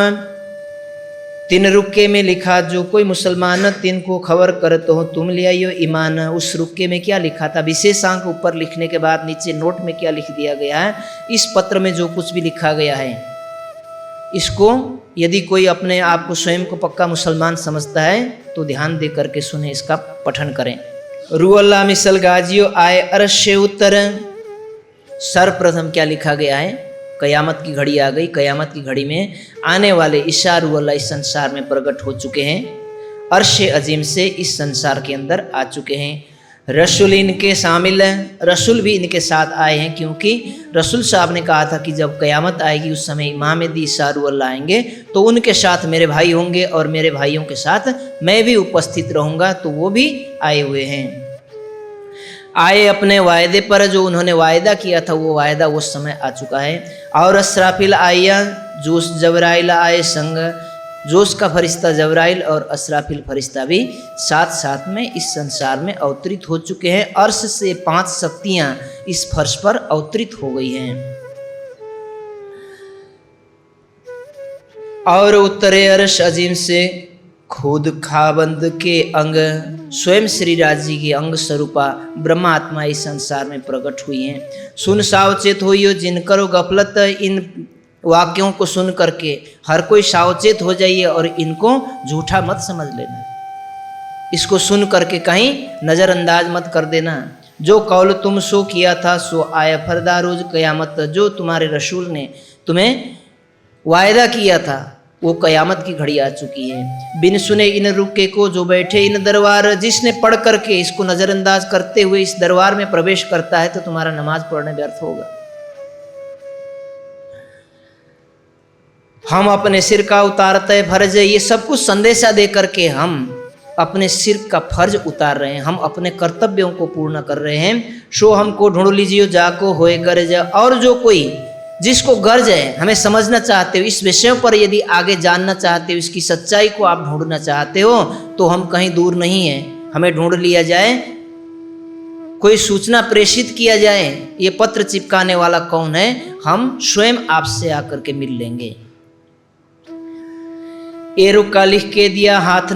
S1: 3 रुक्के में लिखा जो कोई मुसलमान तिन को खबर करते हो तुम ले आइयो ईमान। उस रुक्के में क्या लिखा था, विशेषांक ऊपर लिखने के बाद नीचे नोट में क्या लिख दिया गया है। इस पत्र में जो कुछ भी लिखा गया है, इसको यदि कोई अपने आप को स्वयं को पक्का मुसलमान समझता है तो ध्यान दे करके सुने, इसका पठन करें। रूअल्ला मिसल गाजियो आए अरशे उत्तर। सर्वप्रथम क्या लिखा गया है, कयामत की घड़ी आ गई। कयामत की घड़ी में आने वाले ईसा रूअल्लाह इस संसार में प्रकट हो चुके हैं, अर्श अजीम से इस संसार के अंदर आ चुके हैं। रसूल इनके शामिल हैं, रसूल भी इनके साथ आए हैं, क्योंकि रसूल साहब ने कहा था कि जब कयामत आएगी उस समय इमाम ईसा रूअल्लाह आएंगे तो उनके साथ मेरे भाई होंगे और मेरे भाइयों के साथ मैं भी उपस्थित रहूँगा। तो वो भी आए हुए हैं। आए अपने वायदे पर, जो उन्होंने वायदा किया था वो वायदा उस समय आ चुका है। और असराफिल आया जोश जबराइल आए संग। जोश का फरिश्ता जबराइल और असराफिल फरिश्ता भी साथ साथ में इस संसार में अवतरित हो चुके हैं। अर्श से 5 शक्तियाँ इस फर्श पर अवतरित हो गई हैं। और उतरे अर्श अजीम से खुद खाबंद के अंग, स्वयं श्री राज जी के अंग स्वरूपा ब्रह्मा आत्मा इस संसार में प्रकट हुई हैं। सुन सावचेत होइयो जिन करो गफलत, इन वाक्यों को सुन करके हर कोई सावचेत हो जाइए और इनको झूठा मत समझ लेना, इसको सुन करके कहीं नज़रअंदाज मत कर देना। जो कौल तुम सो किया था सो आया फरदा रोज कयामत, जो तुम्हारे रसूल ने तुम्हें वायदा किया था वो कयामत की घड़ी आ चुकी है। बिन सुने इन रुके को जो बैठे इन दरबार, जिसने पढ़ करके इसको नज़रअंदाज करते हुए इस दरबार में प्रवेश करता है तो तुम्हारा नमाज पढ़ने व्यर्थ होगा। हम अपने सिर का उतारते फर्ज, ये सब कुछ संदेशा दे करके हम अपने सिर का फर्ज उतार रहे हैं, हम अपने कर्तव्यों को पूर्ण कर रहे हैं। सो हमको ढूंढ लीजिए जाको होए गर्ज, और जो कोई जिसको गर्ज है, हमें समझना चाहते हो, इस विषयों पर यदि आगे जानना चाहते हो, इसकी सच्चाई को आप ढूंढना चाहते हो तो हम कहीं दूर नहीं हैं, हमें ढूंढ लिया जाए, कोई सूचना प्रेषित किया जाए, ये पत्र चिपकाने वाला कौन है, हम स्वयं आपसे आकर के मिल लेंगे। ए रुक्का लिख के दिया हाथ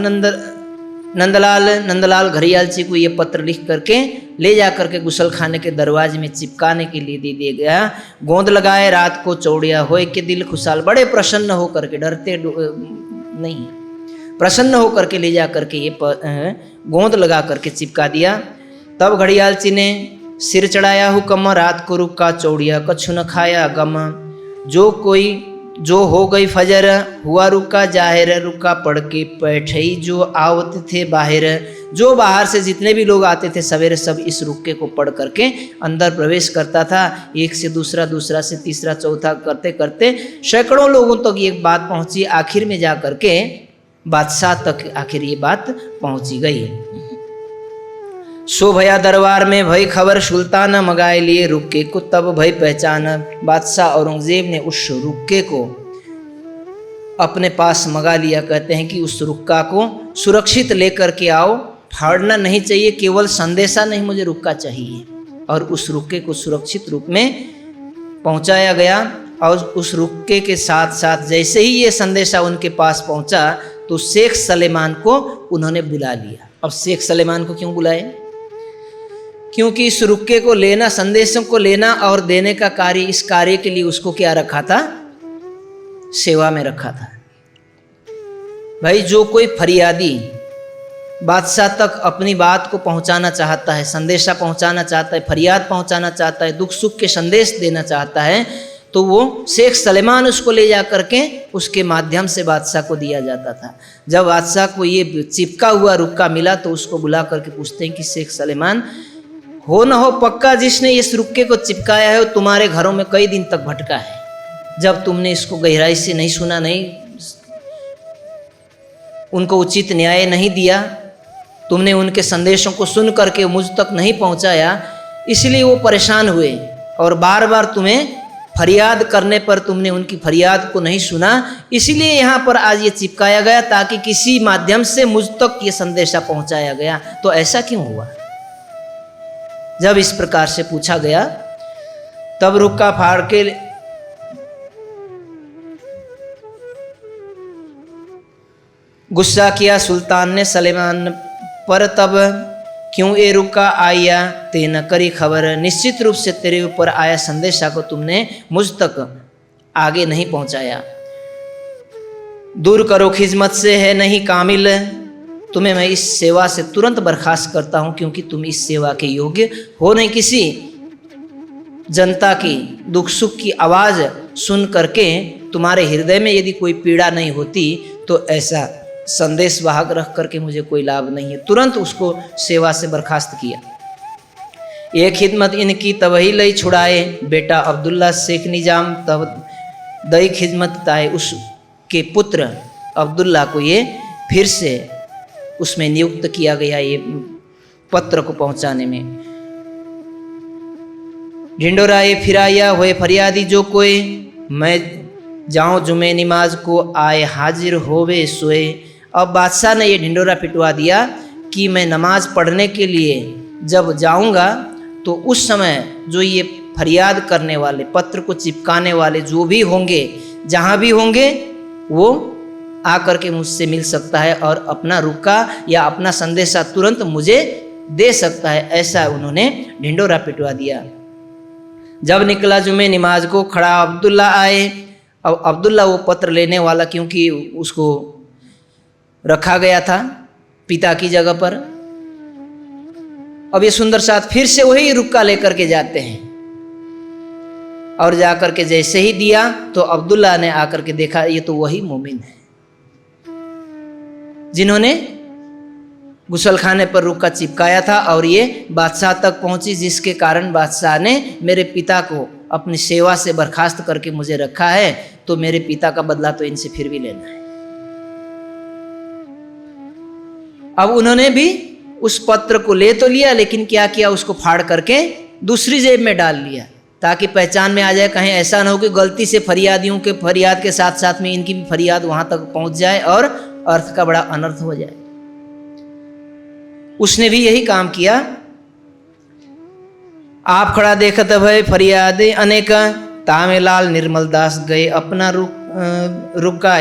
S1: नंदलाल घड़ियालची को ये पत्र लिख करके ले जा करके गुसल खाने के दरवाजे में चिपकाने के लिए दे दिया गया। गोंद लगाए रात को चौड़िया होए के दिल खुशाल, बड़े प्रसन्न होकर के, डरते नहीं, प्रसन्न होकर के ले जा करके ये गोंद लगा करके चिपका दिया। तब घड़ियालची ने सिर चढ़ाया हुक्म, रात को रुक्का चौड़िया कछु न खाया गम, जो हो गई फजर हुआ रुका जाहिर, रुका पढ़ के बैठई जो आवते थे बाहर, जो बाहर से जितने भी लोग आते थे सवेरे सब इस रुक्के को पढ़ करके अंदर प्रवेश करता था। एक से दूसरा, दूसरा से तीसरा, चौथा करते करते सैकड़ों लोगों तक ये बात पहुंची। आखिर में जा करके बादशाह तक आखिर ये बात पहुंची गई। सो भया दरबार में भई खबर, सुल्तान मंगाए लिए रुक्के को तब भई पहचान। बादशाह औरंगजेब ने उस रुक्के को अपने पास मंगा लिया। कहते हैं कि उस रुक्का को सुरक्षित लेकर के आओ, फाड़ना नहीं चाहिए, केवल संदेशा नहीं, मुझे रुक्का चाहिए। और उस रुक्के को सुरक्षित रूप में पहुंचाया गया। और उस रुक्के के साथ साथ जैसे ही ये संदेशा उनके पास पहुंचा तो शेख सलेमान को उन्होंने बुला लिया। अब शेख सलेमान को क्यों बुलाए? क्योंकि इस रुक्के को लेना, संदेशों को लेना और देने का कार्य, इस कार्य के लिए उसको क्या रखा था? सेवा में रखा था। भाई जो कोई फरियादी बादशाह तक अपनी बात को पहुंचाना चाहता है, संदेशा पहुंचाना चाहता है, फरियाद पहुंचाना चाहता है, दुख सुख के संदेश देना चाहता है, तो वो शेख सलेमान उसको ले जा करके उसके माध्यम से बादशाह को दिया जाता था। जब बादशाह को ये चिपका हुआ रुक्का मिला तो उसको बुला करके पूछते हैं कि शेख सलेमान, हो न हो पक्का जिसने इस रुक्के को चिपकाया है वो तुम्हारे घरों में कई दिन तक भटका है, जब तुमने इसको गहराई से नहीं सुना, नहीं उनको उचित न्याय नहीं दिया, तुमने उनके संदेशों को सुन करके मुझ तक नहीं पहुंचाया, इसलिए वो परेशान हुए और बार बार तुम्हें फरियाद करने पर तुमने उनकी फरियाद को नहीं सुना, इसलिए यहाँ पर आज ये चिपकाया गया ताकि किसी माध्यम से मुझ तक ये संदेशा पहुंचाया गया। तो ऐसा क्यों हुआ? जब इस प्रकार से पूछा गया तब रुक्का फाड़ के गुस्सा किया सुल्तान ने सलेमान पर, तब क्यों ए रुक्का आया ते न करी खबर, निश्चित रूप से तेरे ऊपर आया संदेशा को तुमने मुझ तक आगे नहीं पहुंचाया। दूर करो खिजमत से है नहीं कामिल, तुम्हें मैं इस सेवा से तुरंत बर्खास्त करता हूं क्योंकि तुम इस सेवा के योग्य हो नहीं। किसी जनता की दुख सुख की आवाज़ सुन करके तुम्हारे हृदय में यदि कोई पीड़ा नहीं होती तो ऐसा संदेश वाहक रख करके मुझे कोई लाभ नहीं है। तुरंत उसको सेवा से बर्खास्त किया। ये खिदमत इनकी तबही लई छुड़ाए, बेटा अब्दुल्ला शेख निजाम तब दई खिदमत ताए, उसके पुत्र अब्दुल्ला को ये फिर से उसमें नियुक्त किया गया ये पत्र को पहुंचाने में। ढिंडोरा ये फिराया हुए फरियादी जो कोई, मैं जाऊं जुमे नमाज को आए हाजिर होवे सोए। अब बादशाह ने ये ढिंडोरा पिटवा दिया कि मैं नमाज पढ़ने के लिए जब जाऊंगा तो उस समय जो ये फरियाद करने वाले, पत्र को चिपकाने वाले जो भी होंगे, जहाँ भी होंगे वो आकर के मुझसे मिल सकता है और अपना रुक्का या अपना संदेशा तुरंत मुझे दे सकता है। ऐसा उन्होंने ढिंडोरा पिटवा दिया। जब निकला जुमे नमाज को, खड़ा अब्दुल्ला आए। अब अब्दुल्ला वो पत्र लेने वाला, क्योंकि उसको रखा गया था पिता की जगह पर। अब ये सुंदर साथ फिर से वही रुक्का लेकर के जाते हैं और जाकर के जैसे ही दिया तो अब्दुल्ला ने आकर के देखा ये तो वही मोमिन है जिन्होंने गुसलखाने पर रुक्का चिपकाया था और ये बादशाह तक पहुंची, जिसके कारण बादशाह ने मेरे पिता को अपनी सेवा से बर्खास्त करके मुझे रखा है, तो मेरे पिता का बदला तो इनसे फिर भी लेना है। अब उन्होंने भी उस पत्र को ले तो लिया, लेकिन क्या किया, उसको फाड़ करके दूसरी जेब में डाल लिया ताकि पहचान में आ जाए। कहीं ऐसा ना हो कि गलती से फरियादियों के फरियाद के साथ साथ में इनकी भी फरियाद वहां तक पहुंच जाए और अर्थ का बड़ा अनर्थ हो जाए। उसने भी यही काम किया। आप खड़ा देखत भय फरियादे अनेक, तामे लाल निर्मल दास गए अपना रुक्का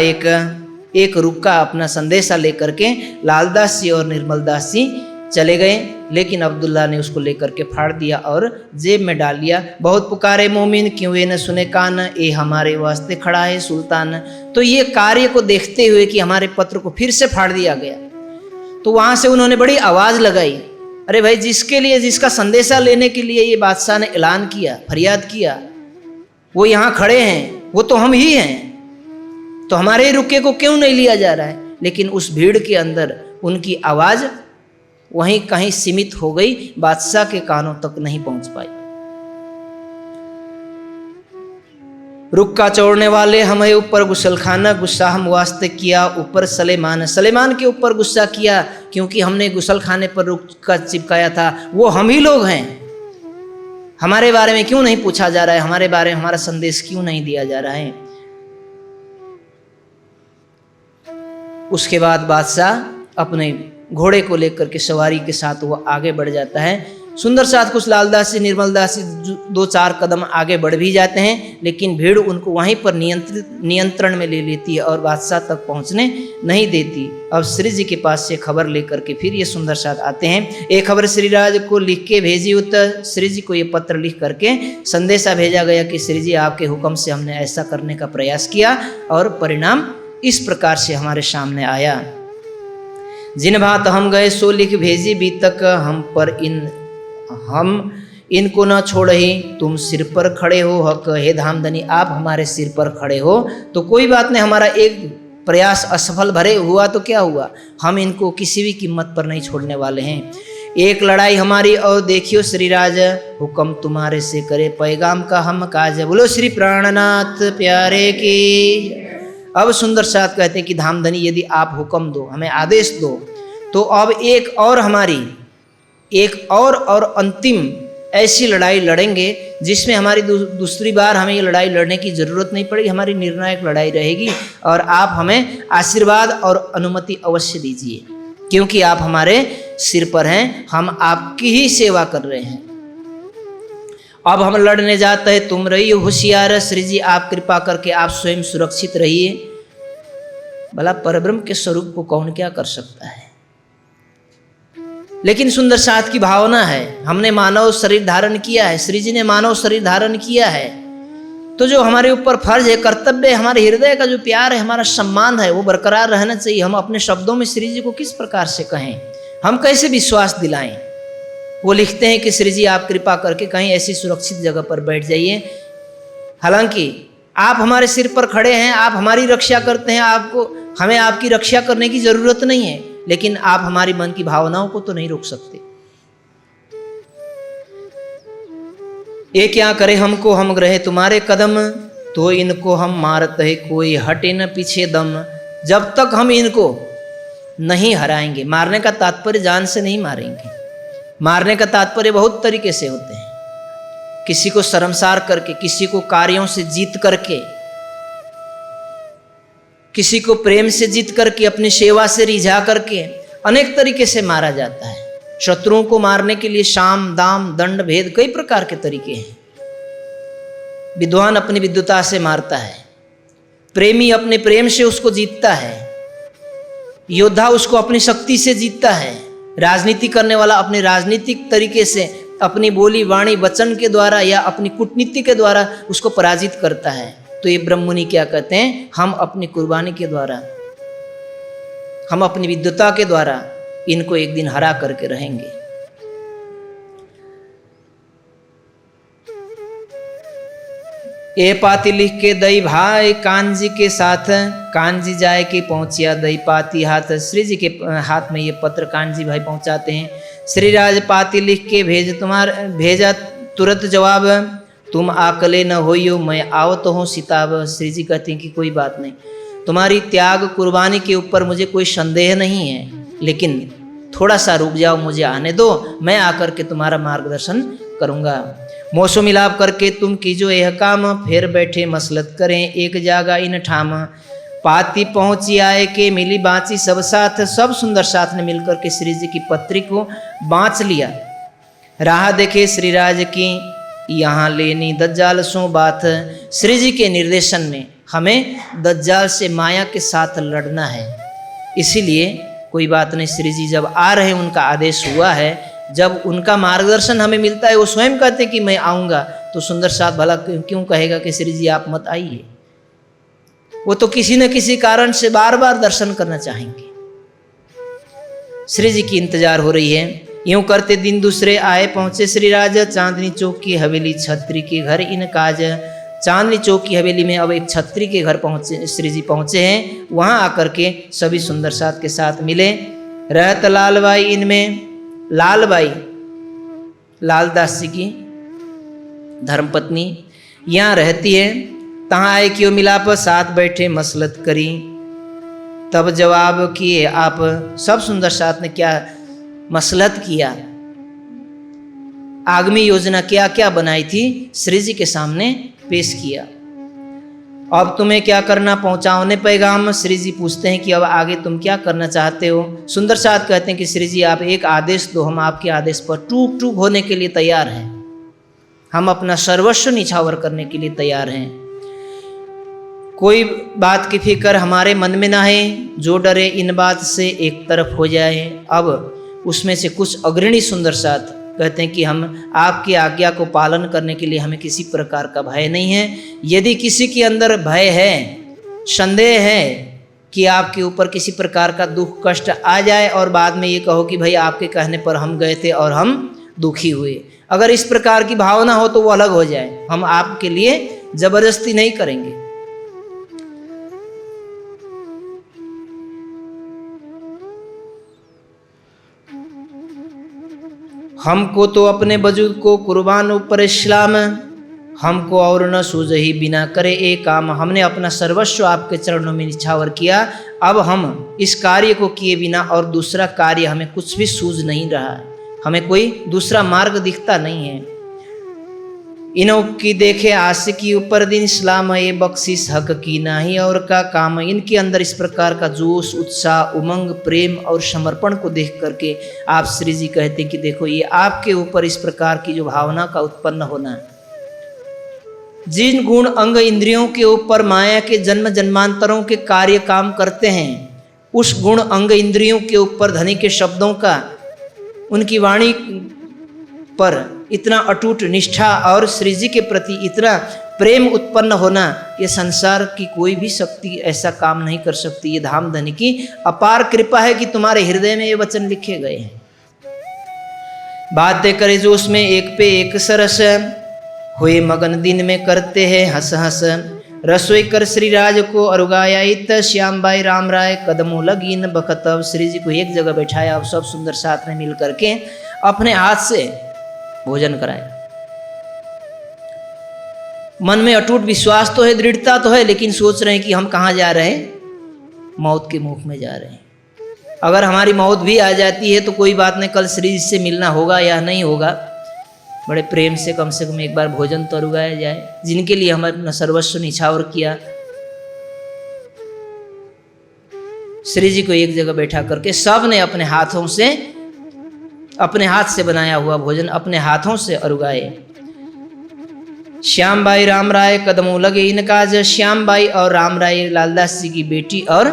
S1: एक रुक्का अपना संदेशा लेकर के लालदास जी और निर्मल दास जी चले गए, लेकिन अब्दुल्ला ने उसको लेकर के फाड़ दिया और जेब में डाल लिया। बहुत पुकारे मोमिन क्यों ये न सुने कान, ये हमारे वास्ते खड़ा है सुल्तान। तो ये कार्य को देखते हुए कि हमारे पत्र को फिर से फाड़ दिया गया, तो वहां से उन्होंने बड़ी आवाज लगाई, अरे भाई जिसके लिए, जिसका संदेशा लेने के लिए ये बादशाह ने ऐलान किया, फरियाद किया, वो यहाँ खड़े हैं, वो तो हम ही हैं, तो हमारे रुके को क्यों नहीं लिया जा रहा है। लेकिन उस भीड़ के अंदर उनकी आवाज वहीं कहीं सीमित हो गई, बादशाह के कानों तक नहीं पहुंच पाई। रुक्का चोड़ने वाले हमें ऊपर गुसलखाना, गुस्सा हम वास्ते किया ऊपर सलेमान के ऊपर गुस्सा किया, क्योंकि हमने गुसलखाने पर रुक्का चिपकाया था। वो हम ही लोग हैं, हमारे बारे में क्यों नहीं पूछा जा रहा है, हमारे बारे में हमारा संदेश क्यों नहीं दिया जा रहा है। उसके बाद बादशाह अपने घोड़े को लेकर के सवारी के साथ वो आगे बढ़ जाता है। सुंदर साथ कुछ लालदास जी, निर्मल दास जी 2-4 कदम आगे बढ़ भी जाते हैं, लेकिन भीड़ उनको वहीं पर नियंत्रण में ले लेती है और बादशाह तक पहुंचने नहीं देती। अब श्री जी के पास से खबर लेकर के फिर ये सुंदर साथ आते हैं। एक खबर श्रीराज को लिख के भेजी उत्तर, श्री जी को ये पत्र लिख करके संदेशा भेजा गया कि श्री जी आपके हुक्म से हमने ऐसा करने का प्रयास किया और परिणाम इस प्रकार से हमारे सामने आया। जिन बात हम गए सो लिख भेजी भी तक हम इनको न छोड़ ही, तुम सिर पर खड़े हो हक हे धामधनी, आप हमारे सिर पर खड़े हो तो कोई बात नहीं, हमारा एक प्रयास असफल भरे हुआ तो क्या हुआ, हम इनको किसी भी कीमत पर नहीं छोड़ने वाले हैं। एक लड़ाई हमारी और देखियो श्रीराज, हुक्म तुम्हारे से करे पैगाम का हम काज। बोलो श्री प्राणनाथ प्यारे की। अब सुंदर साथ कहते हैं कि धामधनी यदि आप हुक्म दो, हमें आदेश दो, तो अब एक और अंतिम ऐसी लड़ाई लड़ेंगे जिसमें हमारी दूसरी बार हमें ये लड़ाई लड़ने की ज़रूरत नहीं पड़ेगी, हमारी निर्णायक लड़ाई रहेगी और आप हमें आशीर्वाद और अनुमति अवश्य दीजिए, क्योंकि आप हमारे सिर पर हैं, हम आपकी ही सेवा कर रहे हैं। अब हम लड़ने जाते हैं, तुम रहिए होशियार, श्री जी आप कृपा करके आप स्वयं सुरक्षित रहिए। भला परब्रह्म के स्वरूप को कौन क्या कर सकता है, लेकिन सुंदर साथ की भावना है, हमने मानव शरीर धारण किया है, श्री जी ने मानव शरीर धारण किया है, तो जो हमारे ऊपर फर्ज है, कर्तव्य है, हमारे हृदय का जो प्यार है, हमारा सम्मान है, वो बरकरार रहना चाहिए। हम अपने शब्दों में श्री जी को किस प्रकार से कहें, हम कैसे विश्वास दिलाएं। वो लिखते हैं कि श्री जी आप कृपा करके कहीं ऐसी सुरक्षित जगह पर बैठ जाइए, हालांकि आप हमारे सिर पर खड़े हैं, आप हमारी रक्षा करते हैं, हमें आपकी रक्षा करने की जरूरत नहीं है, लेकिन आप हमारी मन की भावनाओं को तो नहीं रोक सकते। ये क्या करे हमको, हम रहे तुम्हारे कदम, तो इनको हम मारत है कोई हटे न पीछे दम। जब तक हम इनको नहीं हराएंगे, मारने का तात्पर्य जान से नहीं मारेंगे, मारने का तात्पर्य बहुत तरीके से होते हैं, किसी को शर्मसार करके, किसी को कार्यों से जीत करके, किसी को प्रेम से जीत करके, अपनी सेवा से रिझा करके, अनेक तरीके से मारा जाता है। शत्रुओं को मारने के लिए शाम दाम दंड भेद कई प्रकार के तरीके हैं। विद्वान अपनी विद्वता से मारता है, प्रेमी अपने प्रेम से उसको जीतता है, योद्धा उसको अपनी शक्ति से जीतता है, राजनीति करने वाला अपने राजनीतिक तरीके से अपनी बोली वाणी वचन के द्वारा या अपनी कूटनीति के द्वारा उसको पराजित करता है। तो ये ब्रह्ममुनि क्या कहते हैं, हम अपनी कुर्बानी के द्वारा, हम अपनी विद्वता के द्वारा इनको एक दिन हरा करके रहेंगे। ए पाती लिख के दई भाई कानजी के साथ, कानजी जाए के पहुंचिया दई पाती हाथ। श्री जी के हाथ में ये पत्र कानजी भाई पहुंचाते हैं। श्रीराज पाती लिख के भेजा तुरंत जवाब, तुम आकले न होइयो मैं आवत हूँ सिताब। श्री जी कहते हैं कि कोई बात नहीं, तुम्हारी त्याग कुर्बानी के ऊपर मुझे कोई संदेह नहीं है, लेकिन थोड़ा सा रुक जाओ, मुझे आने दो, मैं आकर के तुम्हारा मार्गदर्शन करूँगा। मोसो मिलाप करके तुम कीजो यह काम, फिर बैठे मसलत करें एक जागा इन ठाम। पाती पहुंची आए के मिली बाँची सब साथ, सब सुंदर साथ ने मिलकर के श्री जी की पत्री को बाँच लिया। राह देखे श्रीराज की यहाँ लेनी दज्जाल सो बात। श्री जी के निर्देशन में हमें दज्जाल से माया के साथ लड़ना है, इसीलिए कोई बात नहीं, श्री जी जब आ रहे हैं, उनका आदेश हुआ है, जब उनका मार्गदर्शन हमें मिलता है, वो स्वयं कहते हैं कि मैं आऊँगा, तो सुंदर साथ भला क्यों कहेगा कि श्री जी आप मत आइए। वो तो किसी न किसी कारण से बार बार दर्शन करना चाहेंगे। श्री जी की इंतजार हो रही है। यूं करते दिन दूसरे आए पहुंचे श्रीराज, चांदनी चौक की हवेली छत्री के घर इन काज। चांदनी चौक की हवेली में अब एक छत्री के घर पहुंचे, श्री जी पहुंचे हैं। वहां आकर के सभी सुंदर साथ के साथ मिले। रहत लालबाई इनमें, लालबाई लालदास जी की धर्मपत्नी यहाँ रहती है। तहाँ आए क्यों मिलाप साथ बैठे मसलत करी। तब जवाब किए आप, सब सुंदर साथ ने क्या मसलत किया, आगामी योजना क्या क्या बनाई थी, श्री जी के सामने पेश किया। अब तुम्हें क्या करना, पहुंचाओने पैगाम। श्री जी पूछते हैं कि अब आगे तुम क्या करना चाहते हो। सुंदर साथ कहते हैं कि श्री जी आप एक आदेश दो, हम आपके आदेश पर टूक टूक होने के लिए तैयार हैं, हम अपना सर्वस्व निछावर करने के लिए तैयार हैं। कोई बात की फिक्र हमारे मन में ना है, जो डरे इन बात से एक तरफ हो जाए। अब उसमें से कुछ अग्रणी सुंदर साथ कहते हैं कि हम आपकी आज्ञा को पालन करने के लिए हमें किसी प्रकार का भय नहीं है। यदि किसी के अंदर भय है, संदेह है कि आपके ऊपर किसी प्रकार का दुख कष्ट आ जाए और बाद में ये कहो कि भाई आपके कहने पर हम गए थे और हम दुखी हुए, अगर इस प्रकार की भावना हो तो वो अलग हो जाए, हम आपके लिए जबरदस्ती नहीं करेंगे। हमको तो अपने वजूद को कुर्बान ऊपर इस्लाम, हमको और न सूझही बिना करे एक काम। हमने अपना सर्वस्व आपके चरणों में निछावर किया, अब हम इस कार्य को किए बिना और दूसरा कार्य हमें कुछ भी सूझ नहीं रहा है, हमें कोई दूसरा मार्ग दिखता नहीं है। इनों की देखे आशिकी ऊपर दिन इस्लाम, ये बख्शिश हक की नहीं और का काम। इनके अंदर इस प्रकार का जोश, उत्साह, उमंग, प्रेम और समर्पण को देख करके आप श्री जी कहते हैं कि देखो ये आपके ऊपर इस प्रकार की जो भावना का उत्पन्न होना है। जिन गुण अंग इंद्रियों के ऊपर माया के जन्म जन्मांतरों के कार्य काम करते हैं, उस गुण अंग इंद्रियों के ऊपर धनी के शब्दों का, उनकी वाणी पर इतना अटूट निष्ठा और श्री जी के प्रति इतना प्रेम उत्पन्न होना, ये संसार की कोई भी शक्ति ऐसा काम नहीं कर सकती। ये धाम धनी की अपार कृपा है कि तुम्हारे हृदय में ये वचन लिखे गए हैं। बातें करे जो उसमें एक पे एक सरस, हुए मगन दिन में करते हैं हंस हंस। रसोई कर श्रीराज को अरुगायाइत, श्याम बाई राम राय कदमों लगीन बखतब। श्री जी को एक जगह बैठाया, अब सब सुंदर साथ में मिल करके अपने हाथ से भोजन कराया। मन में अटूट विश्वास तो है, दृढ़ता तो है, लेकिन सोच रहे हैं कि हम कहाँ जा रहे हैं, मौत के मुख में जा रहे हैं। अगर हमारी मौत भी आ जाती है तो कोई बात नहीं, कल श्री जी से मिलना होगा या नहीं होगा, बड़े प्रेम से कम एक बार भोजन तो रुगाया जाए, जिनके लिए हम अपना सर्वस्व निछावर किया। श्री जी को एक जगह बैठा करके सब ने अपने हाथों से, अपने हाथ से बनाया हुआ भोजन अपने हाथों से अरुगाए। श्याम बाई राम राय कदमों लगे इनका। जो श्याम बाई और राम राय लालदास जी की बेटी और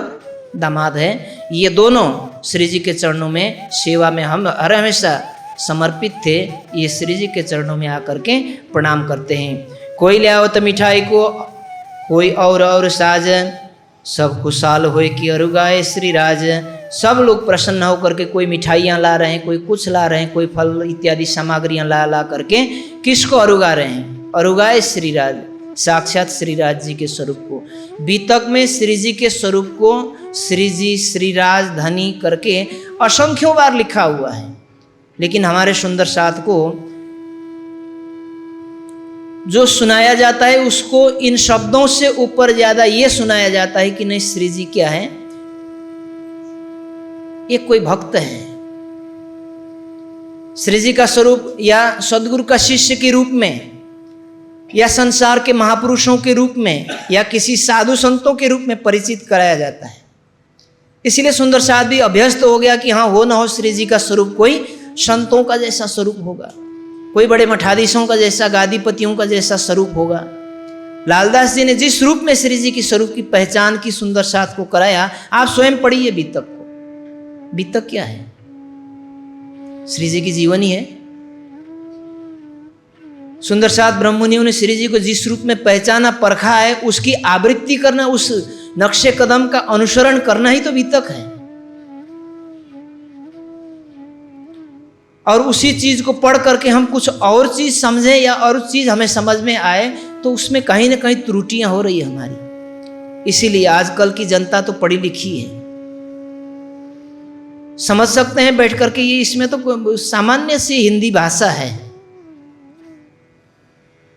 S1: दामाद है, ये दोनों श्री जी के चरणों में सेवा में हम हर हमेशा समर्पित थे। ये श्री जी के चरणों में आकर के प्रणाम करते हैं। कोई ले आओ तो मिठाई को, कोई और साजन, सब खुशहाल होए कि अरुगाए श्री राज। सब लोग प्रसन्न होकर के कोई मिठाइयाँ ला रहे हैं, कोई कुछ ला रहे हैं, कोई फल इत्यादि सामग्रियाँ ला करके किसको अरुगा रहे हैं? अरुगाए श्री राज, साक्षात श्री राज जी के स्वरूप को। बीतक में श्री जी के स्वरूप को श्री जी, श्री राज, धनी करके असंख्यों बार लिखा हुआ है, लेकिन हमारे सुंदर साथ को जो सुनाया जाता है उसको इन शब्दों से ऊपर ज्यादा ये सुनाया जाता है कि नहीं, श्री जी क्या है? ये कोई भक्त है, श्री जी का स्वरूप या सदगुरु का शिष्य के रूप में या संसार के महापुरुषों के रूप में या किसी साधु संतों के रूप में परिचित कराया जाता है। इसलिए सुंदर साथ भी अभ्यस्त हो गया कि हाँ, हो ना हो श्री जी का स्वरूप कोई संतों का जैसा स्वरूप होगा, कोई बड़े मठाधीशों का जैसा, गादीपतियों का जैसा स्वरूप होगा। लालदास जी ने जिस रूप में श्री जी की स्वरूप की पहचान की सुंदर साथ को कराया, आप स्वयं पढ़िए बीतक को। बीतक क्या है? श्री जी की जीवनी है। सुंदर साथ ब्रह्ममुनियों ने श्री जी को जिस रूप में पहचाना, परखा है, उसकी आवृत्ति करना, उस नक्शे कदम का अनुसरण करना ही तो बीतक है। और उसी चीज को पढ़ करके हम कुछ और चीज समझें या और चीज हमें समझ में आए तो उसमें कहीं ना कहीं त्रुटियां हो रही है हमारी। इसीलिए आजकल की जनता तो पढ़ी लिखी है, समझ सकते हैं बैठ करके, ये इसमें तो सामान्य सी हिंदी भाषा है।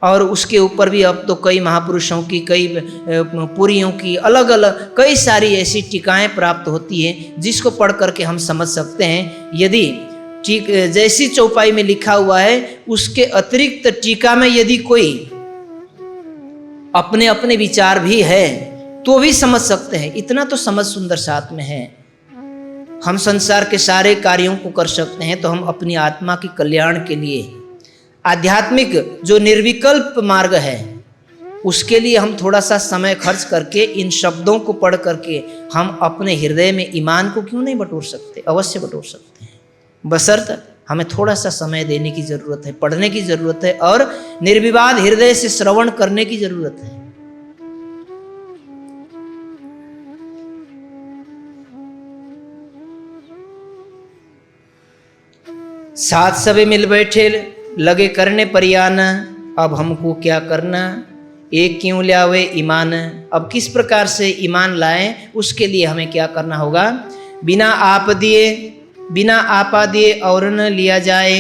S1: और उसके ऊपर भी अब तो कई महापुरुषों की, कई पुरियों की अलग अलग कई सारी ऐसी टीकाएं प्राप्त होती हैं जिसको पढ़ करके हम समझ सकते हैं। यदि ठीक जैसी चौपाई में लिखा हुआ है उसके अतिरिक्त टीका में यदि कोई अपने अपने विचार भी है तो भी समझ सकते हैं। इतना तो समझ सुंदर साथ में है। हम संसार के सारे कार्यों को कर सकते हैं तो हम अपनी आत्मा के कल्याण के लिए आध्यात्मिक जो निर्विकल्प मार्ग है उसके लिए हम थोड़ा सा समय खर्च करके इन शब्दों को पढ़ करके हम अपने हृदय में ईमान को क्यों नहीं बटोर सकते? अवश्य बटोर सकते हैं, बशर्ते हमें थोड़ा सा समय देने की जरूरत है, पढ़ने की जरूरत है और निर्विवाद हृदय से श्रवण करने की जरूरत है। साथ सबे मिल बैठे लगे करने परियान, अब हमको क्या करना, एक क्यों लावे ईमान। अब किस प्रकार से ईमान लाएं उसके लिए हमें क्या करना होगा? बिना आप दिए, बिना आपा दिए और न लिया जाए,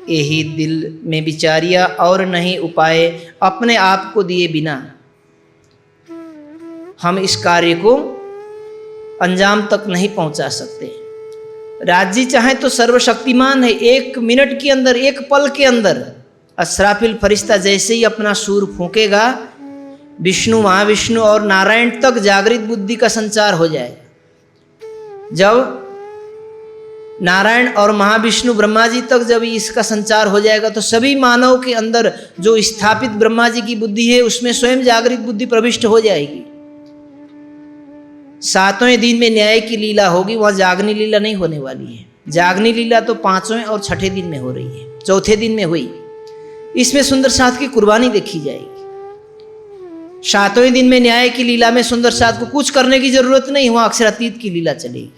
S1: यही दिल में विचारिया और नहीं उपाय। अपने आप को दिए बिना हम इस कार्य को अंजाम तक नहीं पहुंचा सकते। राज जी चाहे तो सर्वशक्तिमान है, 1 मिनट के अंदर, 1 पल के अंदर अस्राफिल फरिश्ता जैसे ही अपना सूर फूंकेगा, विष्णु, महाविष्णु और नारायण तक जागृत बुद्धि का संचार हो जाएगा। जब नारायण और महाविष्णु ब्रह्मा जी तक जब इसका संचार हो जाएगा तो सभी मानव के अंदर जो स्थापित ब्रह्मा जी की बुद्धि है उसमें स्वयं जागृत बुद्धि प्रविष्ट हो जाएगी। 7वें दिन में न्याय की लीला होगी, वहां जागनी लीला नहीं होने वाली है। जागनी लीला तो 5वें और 6ठे दिन में हो रही है, 4थे दिन में हुई। इसमें सुंदर साथ की कुर्बानी देखी जाएगी। 7वें दिन में न्याय की लीला में सुंदर साथ को कुछ करने की जरूरत नहीं, वहां अक्षरातीत की लीला चलेगी।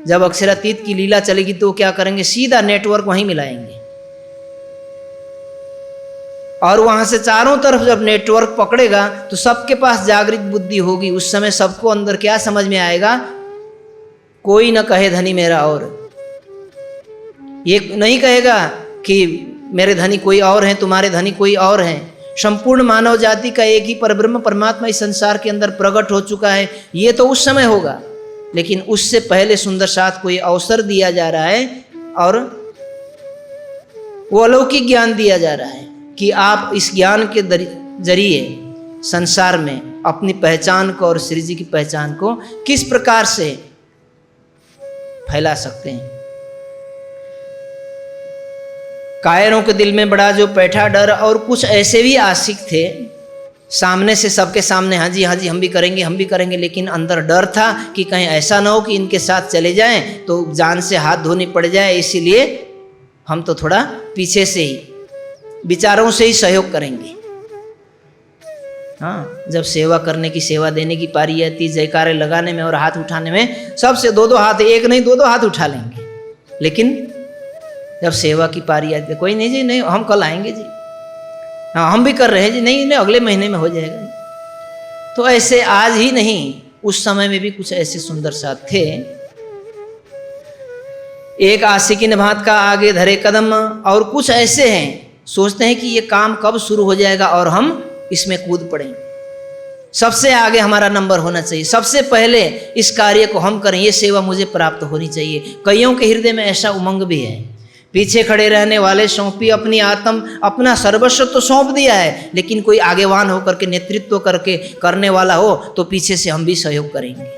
S1: जब अक्षरातीत की लीला चलेगी तो क्या करेंगे? सीधा नेटवर्क वहीं मिलाएंगे और वहां से चारों तरफ जब नेटवर्क पकड़ेगा तो सबके पास जागृत बुद्धि होगी। उस समय सबको अंदर क्या समझ में आएगा? कोई न कहे धनी मेरा और, ये नहीं कहेगा कि मेरे धनी कोई और हैं, तुम्हारे धनी कोई और हैं। संपूर्ण मानव जाति का एक ही परब्रह्म परमात्मा इस संसार के अंदर प्रकट हो चुका है। ये तो उस समय होगा, लेकिन उससे पहले सुंदर साथ को ये अवसर दिया जा रहा है और वो अलौकिक ज्ञान दिया जा रहा है कि आप इस ज्ञान के जरिए संसार में अपनी पहचान को और श्री जी की पहचान को किस प्रकार से फैला सकते हैं। कायरों के दिल में बड़ा जो बैठा डर, और कुछ ऐसे भी आशिक थे सामने से सबके सामने हाँ जी हम भी करेंगे, लेकिन अंदर डर था कि कहीं ऐसा ना हो कि इनके साथ चले जाएं तो जान से हाथ धोनी पड़ जाए, इसीलिए हम तो थोड़ा पीछे से ही विचारों से ही सहयोग करेंगे। हाँ, जब सेवा करने की, सेवा देने की पारी आती, जयकारे लगाने में और हाथ उठाने में सबसे दो हाथ, एक नहीं दो हाथ उठा लेंगे, लेकिन जब सेवा की पारी आती है, कोई नहीं जी, नहीं हम कल आएंगे जी, हाँ हम भी कर रहे हैं जी, नहीं अगले महीने में हो जाएगा। तो ऐसे आज ही नहीं, उस समय में भी कुछ ऐसे सुंदर साथ थे। एक आशिकी नभात का आगे धरे कदम, और कुछ ऐसे हैं सोचते हैं कि ये काम कब शुरू हो जाएगा और हम इसमें कूद पड़ेंगे, सबसे आगे हमारा नंबर होना चाहिए, सबसे पहले इस कार्य को हम करें, ये सेवा मुझे प्राप्त होनी चाहिए। कईयों के हृदय में ऐसा उमंग भी है। पीछे खड़े रहने वाले सौंपी अपनी आत्म, अपना सर्वस्व तो सौंप दिया है, लेकिन कोई आगेवान होकर के नेतृत्व करके करने वाला हो तो पीछे से हम भी सहयोग करेंगे।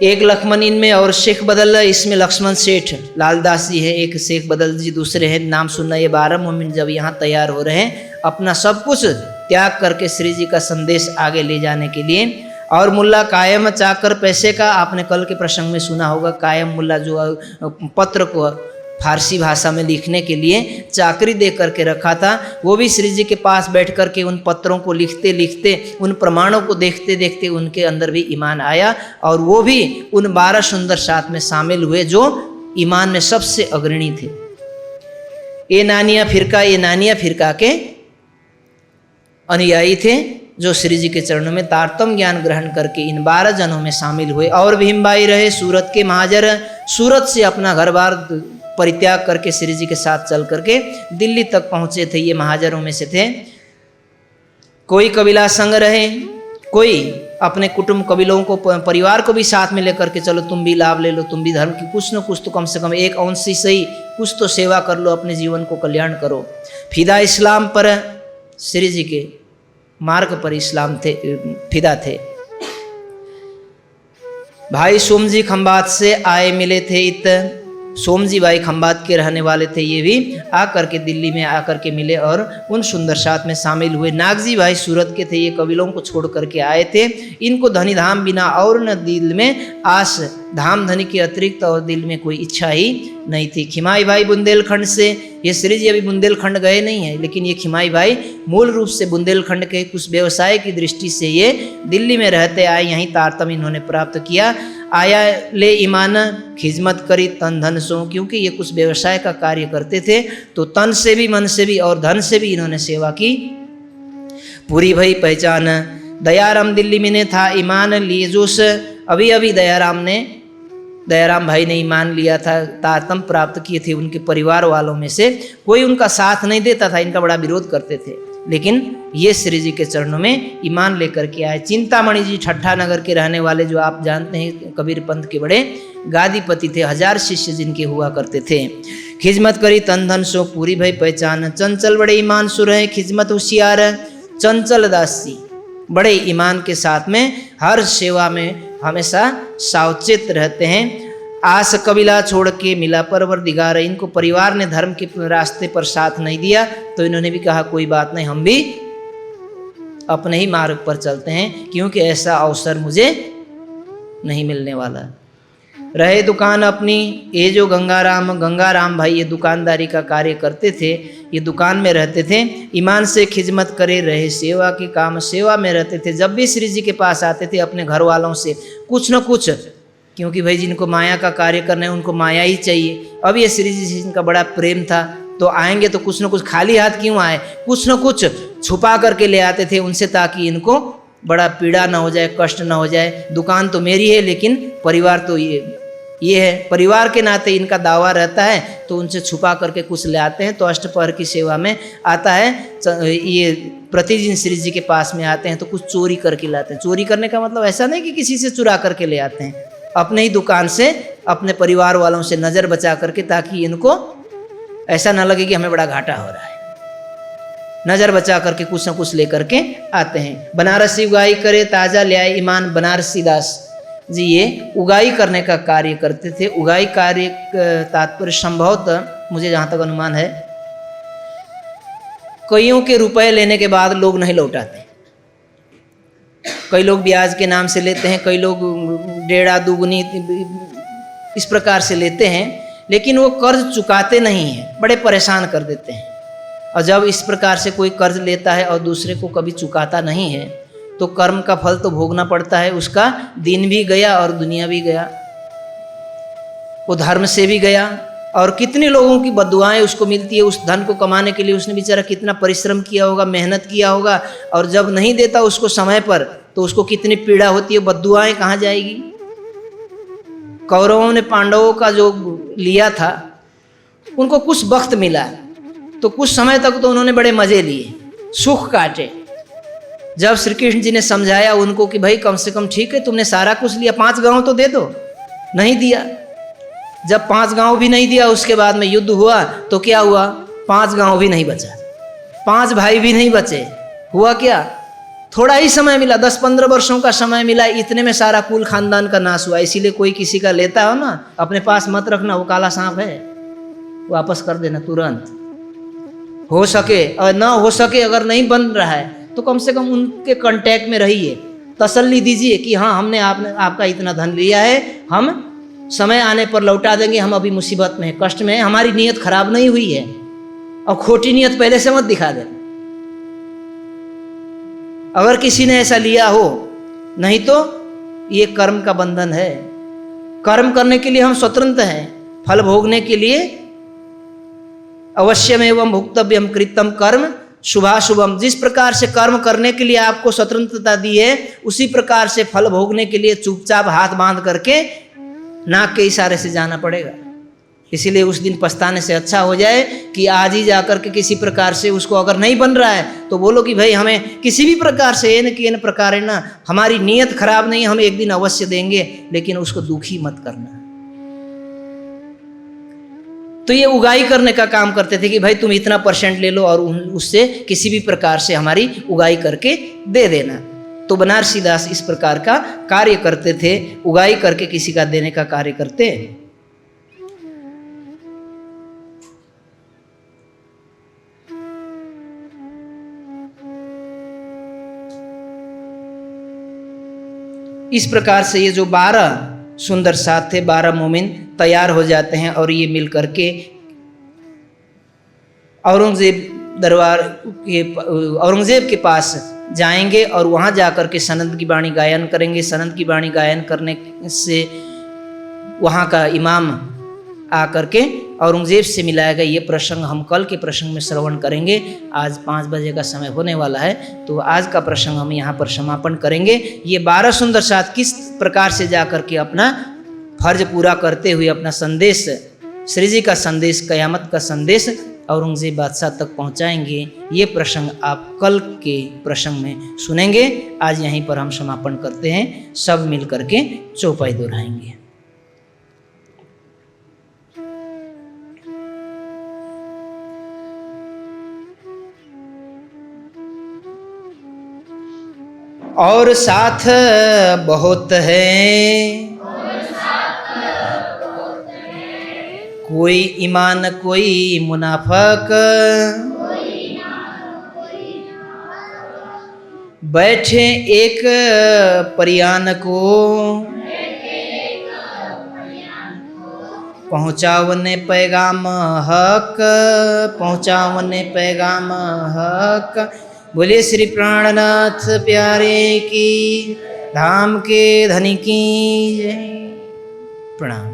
S1: एक लक्ष्मण इनमें और शेख बदल, इसमें लक्ष्मण सेठ लालदास जी है, एक शेख बदल जी दूसरे हैं, नाम सुनना। ये 12 मोमिन जब यहाँ तैयार हो रहे हैं अपना सब कुछ त्याग करके श्री जी का संदेश आगे ले जाने के लिए, और मुल्ला कायम चाकर पैसे का, आपने कल के प्रसंग में सुना होगा, कायम मुल्ला जो पत्र को फारसी भाषा में लिखने के लिए चाकरी दे करके रखा था, वो भी श्री जी के पास बैठ करके उन पत्रों को लिखते लिखते, उन प्रमाणों को देखते देखते उनके अंदर भी ईमान आया, और वो भी उन 12 सुंदर साथ में शामिल हुए जो ईमान में सबसे अग्रणी थे। ये नानिया फिरका के अनुयायी थे, जो श्री जी के चरणों में तारतम ज्ञान ग्रहण करके इन 12 जनों में शामिल हुए। और भीमबाई रहे सूरत के महाजर, सूरत से अपना घर बार परित्याग करके श्री जी के साथ चल करके दिल्ली तक पहुंचे थे। ये महाजरों में से थे। कोई कबीला संग रहे, कोई अपने कुटुंब कबीलों को, परिवार को भी साथ में लेकर के चलो, तुम भी लाभ ले लो, तुम भी धर्म की कुछ न कुछ तो कम से कम एक अंश ही सही कुछ तो सेवा कर लो, अपने जीवन को कल्याण करो। फिदा इस्लाम पर, श्री जी के मार्ग पर इस्लाम थे, फिदा थे। भाई सोमजी खंबात से आए मिले थे, सोमजी भाई खंबात के रहने वाले थे, ये भी आकर के दिल्ली में आकर के मिले और उन सुंदर साथ में शामिल हुए। नागजी भाई सूरत के थे, ये कबीलों को छोड़ करके आए थे। इनको धनी धाम बिना और न दिल में आस, धाम धनी के अतिरिक्त और दिल में कोई इच्छा ही नहीं थी। खिमाई भाई बुंदेलखंड से, ये श्री जी अभी बुंदेलखंड गए नहीं है, लेकिन ये खिमाई भाई मूल रूप से बुंदेलखंड के कुछ व्यवसाय की दृष्टि से ये दिल्ली में रहते आए, यहीं तारतम इन्होंने प्राप्त किया। आया ले ईमान खिजमत करी तन धन सो, क्योंकि ये कुछ व्यवसाय का कार्य करते थे तो तन से भी, मन से भी और धन से भी इन्होंने सेवा की। पूरी भई पहचान, दयाराम दिल्ली में ने था ईमान लिए जोश, अभी अभी दयाराम भाई ने ईमान लिया था, तारतम प्राप्त किए थे। उनके परिवार वालों में से कोई उनका साथ नहीं देता था, इनका बड़ा विरोध करते थे, लेकिन ये श्री जी के चरणों में ईमान लेकर के आए। चिंतामणि जी ठट्ठा नगर के रहने वाले, जो आप जानते हैं कबीर पंथ के बड़े गादीपति थे, 1000 शिष्य जिनके हुआ करते थे। खिजमत करी तन धन सो, पूरी भई पहचान, चंचल बड़े ईमान सुर है, खिजमत होशियार, चंचल दास जी बड़े ईमान के साथ में हर सेवा में हमेशा सावचेत रहते हैं। आस कबीला छोड़ के मिला परवरदिगार, इनको परिवार ने धर्म के रास्ते पर साथ नहीं दिया तो इन्होंने भी कहा कोई बात नहीं, हम भी अपने ही मार्ग पर चलते हैं, क्योंकि ऐसा अवसर मुझे नहीं मिलने वाला। रहे दुकान अपनी, ये जो गंगाराम भाई ये दुकानदारी का कार्य करते थे, ये दुकान में रहते थे। ईमान से खिजमत करे रहे, सेवा के काम, सेवा में रहते थे। जब भी श्री जी के पास आते थे अपने घर वालों से कुछ न कुछ, क्योंकि भाई जिनको माया का कार्य करना है उनको माया ही चाहिए। अब ये श्री जी से इनका बड़ा प्रेम था, तो आएंगे तो कुछ न कुछ, खाली हाथ क्यों आए, कुछ न कुछ छुपा करके ले आते थे उनसे, ताकि इनको बड़ा पीड़ा ना हो जाए, कष्ट ना हो जाए। दुकान तो मेरी है लेकिन परिवार तो ये है, परिवार के नाते इनका दावा रहता है, तो उनसे छुपा करके कुछ ले आते हैं। तो अष्टपहर की सेवा में आता है, ये प्रतिदिन श्री जी के पास में आते हैं तो कुछ चोरी करके लाते हैं। चोरी करने का मतलब ऐसा नहीं कि किसी से चुरा करके ले आते हैं, अपने ही दुकान से अपने परिवार वालों से नज़र बचा करके, ताकि इनको ऐसा ना लगे कि हमें बड़ा घाटा हो रहा है। नज़र बचा करके कुछ न कुछ लेकर के आते हैं। बनारसी उगाई करे ताज़ा ले आए ईमान बनारसी दास, जी ये उगाई करने का कार्य करते थे। उगाई कार्य तात्पर्य संभवतः मुझे जहाँ तक अनुमान है, कईयों के रुपए लेने के बाद लोग नहीं लौटाते। कई लोग ब्याज के नाम से लेते हैं, कई लोग डेढ़ा दुगनी इस प्रकार से लेते हैं, लेकिन वो कर्ज चुकाते नहीं हैं, बड़े परेशान कर देते हैं। और जब इस प्रकार से कोई कर्ज लेता है और दूसरे को कभी चुकाता नहीं है, तो कर्म का फल तो भोगना पड़ता है। उसका दिन भी गया और दुनिया भी गया, वो धर्म से भी गया, और कितने लोगों की बद्दुआएं उसको मिलती है। उस धन को कमाने के लिए उसने बेचारा कितना परिश्रम किया होगा, मेहनत किया होगा, और जब नहीं देता उसको समय पर, तो उसको कितनी पीड़ा होती है। बद्दुआएं कहाँ जाएगी। कौरवों ने पांडवों का जो लिया था, उनको कुछ वक्त मिला, तो कुछ समय तक तो उन्होंने बड़े मजे लिए, सुख काटे। जब श्री कृष्ण जी ने समझाया उनको कि भाई कम से कम ठीक है, तुमने सारा कुछ लिया, 5 गांव तो दे दो, नहीं दिया। जब 5 गांव भी नहीं दिया, उसके बाद में युद्ध हुआ, तो क्या हुआ, 5 गांव भी नहीं बचा, 5 भाई भी नहीं बचे। हुआ क्या, थोड़ा ही समय मिला, 10-15 वर्षों का समय मिला, इतने में सारा कुल खानदान का नाश हुआ। इसीलिए कोई किसी का लेता हो ना, अपने पास मत रखना, वो काला सांप है, वापस कर देना तुरंत। हो सके और ना हो सके, अगर नहीं बन रहा है तो कम से कम उनके कांटेक्ट में रहिए, तसल्ली दीजिए कि हाँ हमने आपका इतना धन लिया है, हम समय आने पर लौटा देंगे, हम अभी मुसीबत में हैं, कष्ट में हैं, हमारी नीयत खराब नहीं हुई है। और खोटी नीयत पहले से मत दिखा देना। अगर किसी ने ऐसा लिया हो, नहीं तो ये कर्म का बंधन है। कर्म करने के लिए हम स्वतंत्र हैं, फल भोगने के लिए अवश्यमेवं भुक्तव्यम कृतम कर्म शुभाशुभम। जिस प्रकार से कर्म करने के लिए आपको स्वतंत्रता दी है, उसी प्रकार से फल भोगने के लिए चुपचाप हाथ बांध करके नाक के इशारे से जाना पड़ेगा। इसीलिए उस दिन पछताने से अच्छा हो जाए कि आज ही जाकर के किसी प्रकार से उसको अगर नहीं बन रहा है, तो बोलो कि भाई हमें किसी भी प्रकार से न प्रकार है ना, हमारी नीयत खराब नहीं, हम एक दिन अवश्य देंगे, लेकिन उसको दुखी मत करना। तो ये उगाई करने का काम करते थे कि भाई तुम इतना % ले लो और उससे किसी भी प्रकार से हमारी उगाई करके दे देना। तो बनारसी दास इस प्रकार का कार्य करते थे, उगाई करके किसी का देने का कार्य करते। इस प्रकार से ये जो 12 सुंदर साथ थे, 12 मोमिन तैयार हो जाते हैं, और ये मिल करके औरंगजेब के पास जाएंगे, और वहाँ जाकर के सनद की वाणी गायन करेंगे। सनद की वाणी गायन करने से वहाँ का इमाम आकर के औरंगजेब से मिलाएगा। ये प्रसंग हम कल के प्रसंग में श्रवण करेंगे। आज 5 बजे का समय होने वाला है, तो आज का प्रसंग हम यहाँ पर समापन करेंगे। ये 12 सुंदर साथ किस प्रकार से जाकर के अपना फर्ज पूरा करते हुए अपना संदेश, श्री जी का संदेश, कयामत का संदेश औरंगजेब बादशाह तक पहुँचाएंगे, ये प्रसंग आप कल के प्रसंग में सुनेंगे। आज यहीं पर हम समापन करते हैं, सब मिल करके चौपाई दोहराएंगे। और साथ बहुत है, कोई ईमान कोई मुनाफक, बैठे एक परियान को, पहुँचावने पैगाम हक, पहुँचावने पैगाम हक। बोले श्री प्राणनाथ प्यारे की, धाम के धनी की जय। प्रणाम।